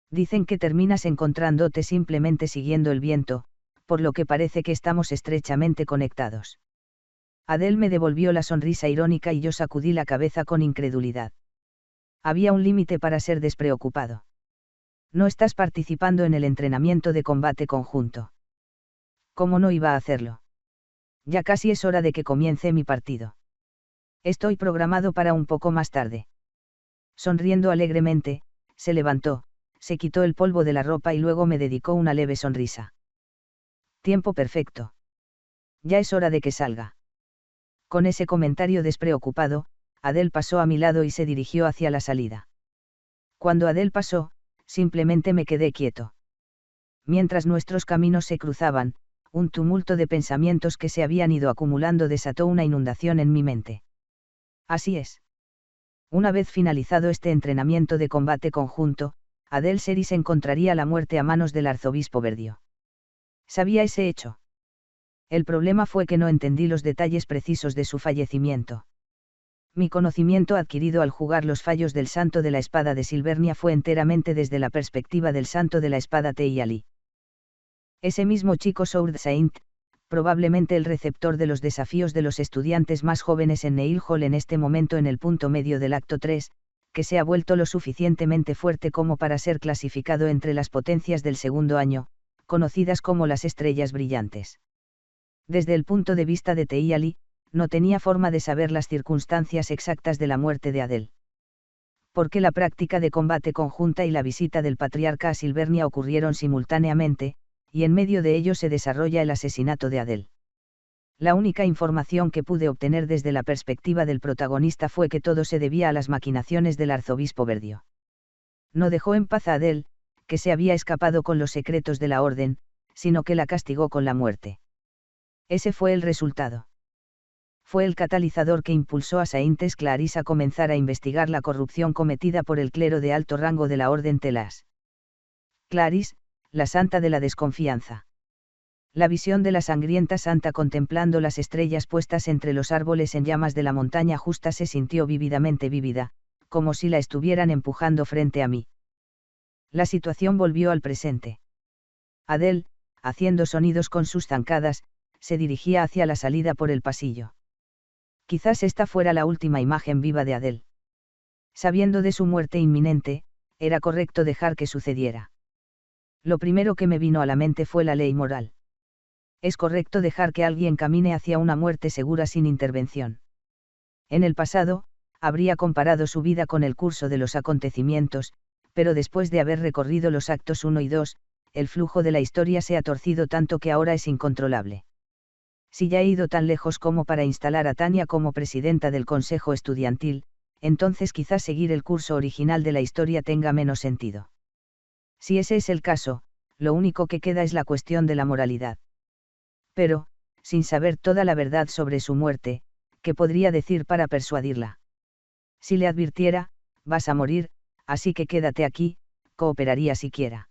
Dicen que terminas encontrándote simplemente siguiendo el viento, por lo que parece que estamos estrechamente conectados. Adele me devolvió la sonrisa irónica y yo sacudí la cabeza con incredulidad. Había un límite para ser despreocupado. No estás participando en el entrenamiento de combate conjunto. ¿Cómo no iba a hacerlo? Ya casi es hora de que comience mi partido. Estoy programado para un poco más tarde. Sonriendo alegremente, se levantó, se quitó el polvo de la ropa y luego me dedicó una leve sonrisa. Tiempo perfecto. Ya es hora de que salga. Con ese comentario despreocupado, Adele pasó a mi lado y se dirigió hacia la salida. Cuando Adele pasó, simplemente me quedé quieto. Mientras nuestros caminos se cruzaban, un tumulto de pensamientos que se habían ido acumulando desató una inundación en mi mente. Así es. Una vez finalizado este entrenamiento de combate conjunto, Adele Seris encontraría la muerte a manos del arzobispo Verdio. Sabía ese hecho. El problema fue que no entendí los detalles precisos de su fallecimiento. Mi conocimiento adquirido al jugar los fallos del Santo de la Espada de Silvernia fue enteramente desde la perspectiva del Santo de la Espada Teiyali. Ese mismo chico Sword Saint, probablemente el receptor de los desafíos de los estudiantes más jóvenes en Neil Hall en este momento en el punto medio del acto 3, que se ha vuelto lo suficientemente fuerte como para ser clasificado entre las potencias del segundo año, conocidas como las estrellas brillantes. Desde el punto de vista de Teiyali, no tenía forma de saber las circunstancias exactas de la muerte de Adele. Porque la práctica de combate conjunta y la visita del patriarca a Silvernia ocurrieron simultáneamente, y en medio de ello se desarrolla el asesinato de Adele. La única información que pude obtener desde la perspectiva del protagonista fue que todo se debía a las maquinaciones del arzobispo Verdio. No dejó en paz a Adele, que se había escapado con los secretos de la orden, sino que la castigó con la muerte. Ese fue el resultado. Fue el catalizador que impulsó a Saintes Claris a comenzar a investigar la corrupción cometida por el clero de alto rango de la orden Telas. Claris, la santa de la desconfianza. La visión de la sangrienta santa contemplando las estrellas puestas entre los árboles en llamas de la montaña justa se sintió vívidamente vívida, como si la estuvieran empujando frente a mí. La situación volvió al presente. Adele, haciendo sonidos con sus zancadas, se dirigía hacia la salida por el pasillo. Quizás esta fuera la última imagen viva de Adele. Sabiendo de su muerte inminente, era correcto dejar que sucediera. Lo primero que me vino a la mente fue la ley moral. Es correcto dejar que alguien camine hacia una muerte segura sin intervención. En el pasado, habría comparado su vida con el curso de los acontecimientos, pero después de haber recorrido los actos 1 y 2, el flujo de la historia se ha torcido tanto que ahora es incontrolable. Si ya he ido tan lejos como para instalar a Tania como presidenta del Consejo Estudiantil, entonces quizás seguir el curso original de la historia tenga menos sentido. Si ese es el caso, lo único que queda es la cuestión de la moralidad. Pero, sin saber toda la verdad sobre su muerte, ¿qué podría decir para persuadirla? Si le advirtiera, vas a morir, así que quédate aquí, cooperaría siquiera.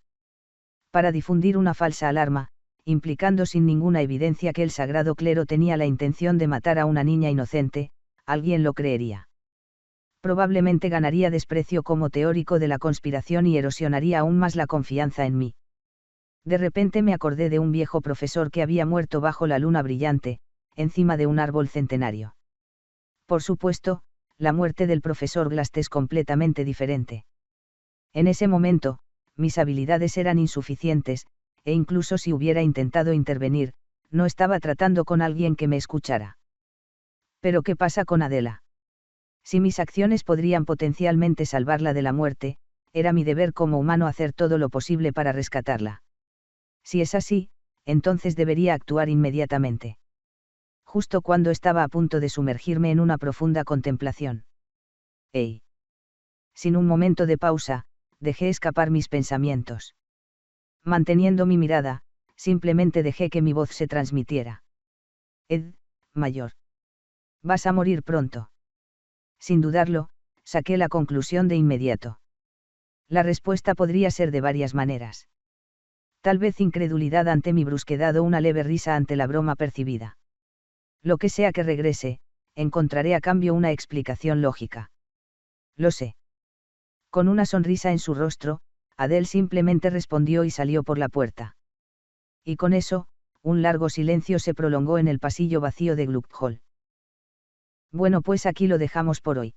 Para difundir una falsa alarma, implicando sin ninguna evidencia que el sagrado clero tenía la intención de matar a una niña inocente, alguien lo creería. Probablemente ganaría desprecio como teórico de la conspiración y erosionaría aún más la confianza en mí. De repente me acordé de un viejo profesor que había muerto bajo la luna brillante, encima de un árbol centenario. Por supuesto, la muerte del profesor Glast es completamente diferente. En ese momento, mis habilidades eran insuficientes, e incluso si hubiera intentado intervenir, no estaba tratando con alguien que me escuchara. Pero ¿qué pasa con Adela? Si mis acciones podrían potencialmente salvarla de la muerte, era mi deber como humano hacer todo lo posible para rescatarla. Si es así, entonces debería actuar inmediatamente. Justo cuando estaba a punto de sumergirme en una profunda contemplación. ¡Ey! Sin un momento de pausa, dejé escapar mis pensamientos. Manteniendo mi mirada, simplemente dejé que mi voz se transmitiera. Ed, mayor. Vas a morir pronto. Sin dudarlo, saqué la conclusión de inmediato. La respuesta podría ser de varias maneras. Tal vez incredulidad ante mi brusquedad o una leve risa ante la broma percibida. Lo que sea que regrese, encontraré a cambio una explicación lógica. Lo sé. Con una sonrisa en su rostro, Adele simplemente respondió y salió por la puerta. Y con eso, un largo silencio se prolongó en el pasillo vacío de Gluck Hall. Bueno, pues aquí lo dejamos por hoy.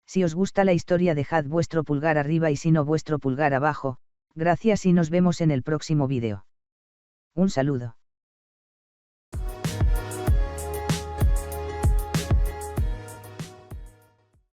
Si os gusta la historia, dejad vuestro pulgar arriba y si no vuestro pulgar abajo. Gracias y nos vemos en el próximo vídeo. Un saludo.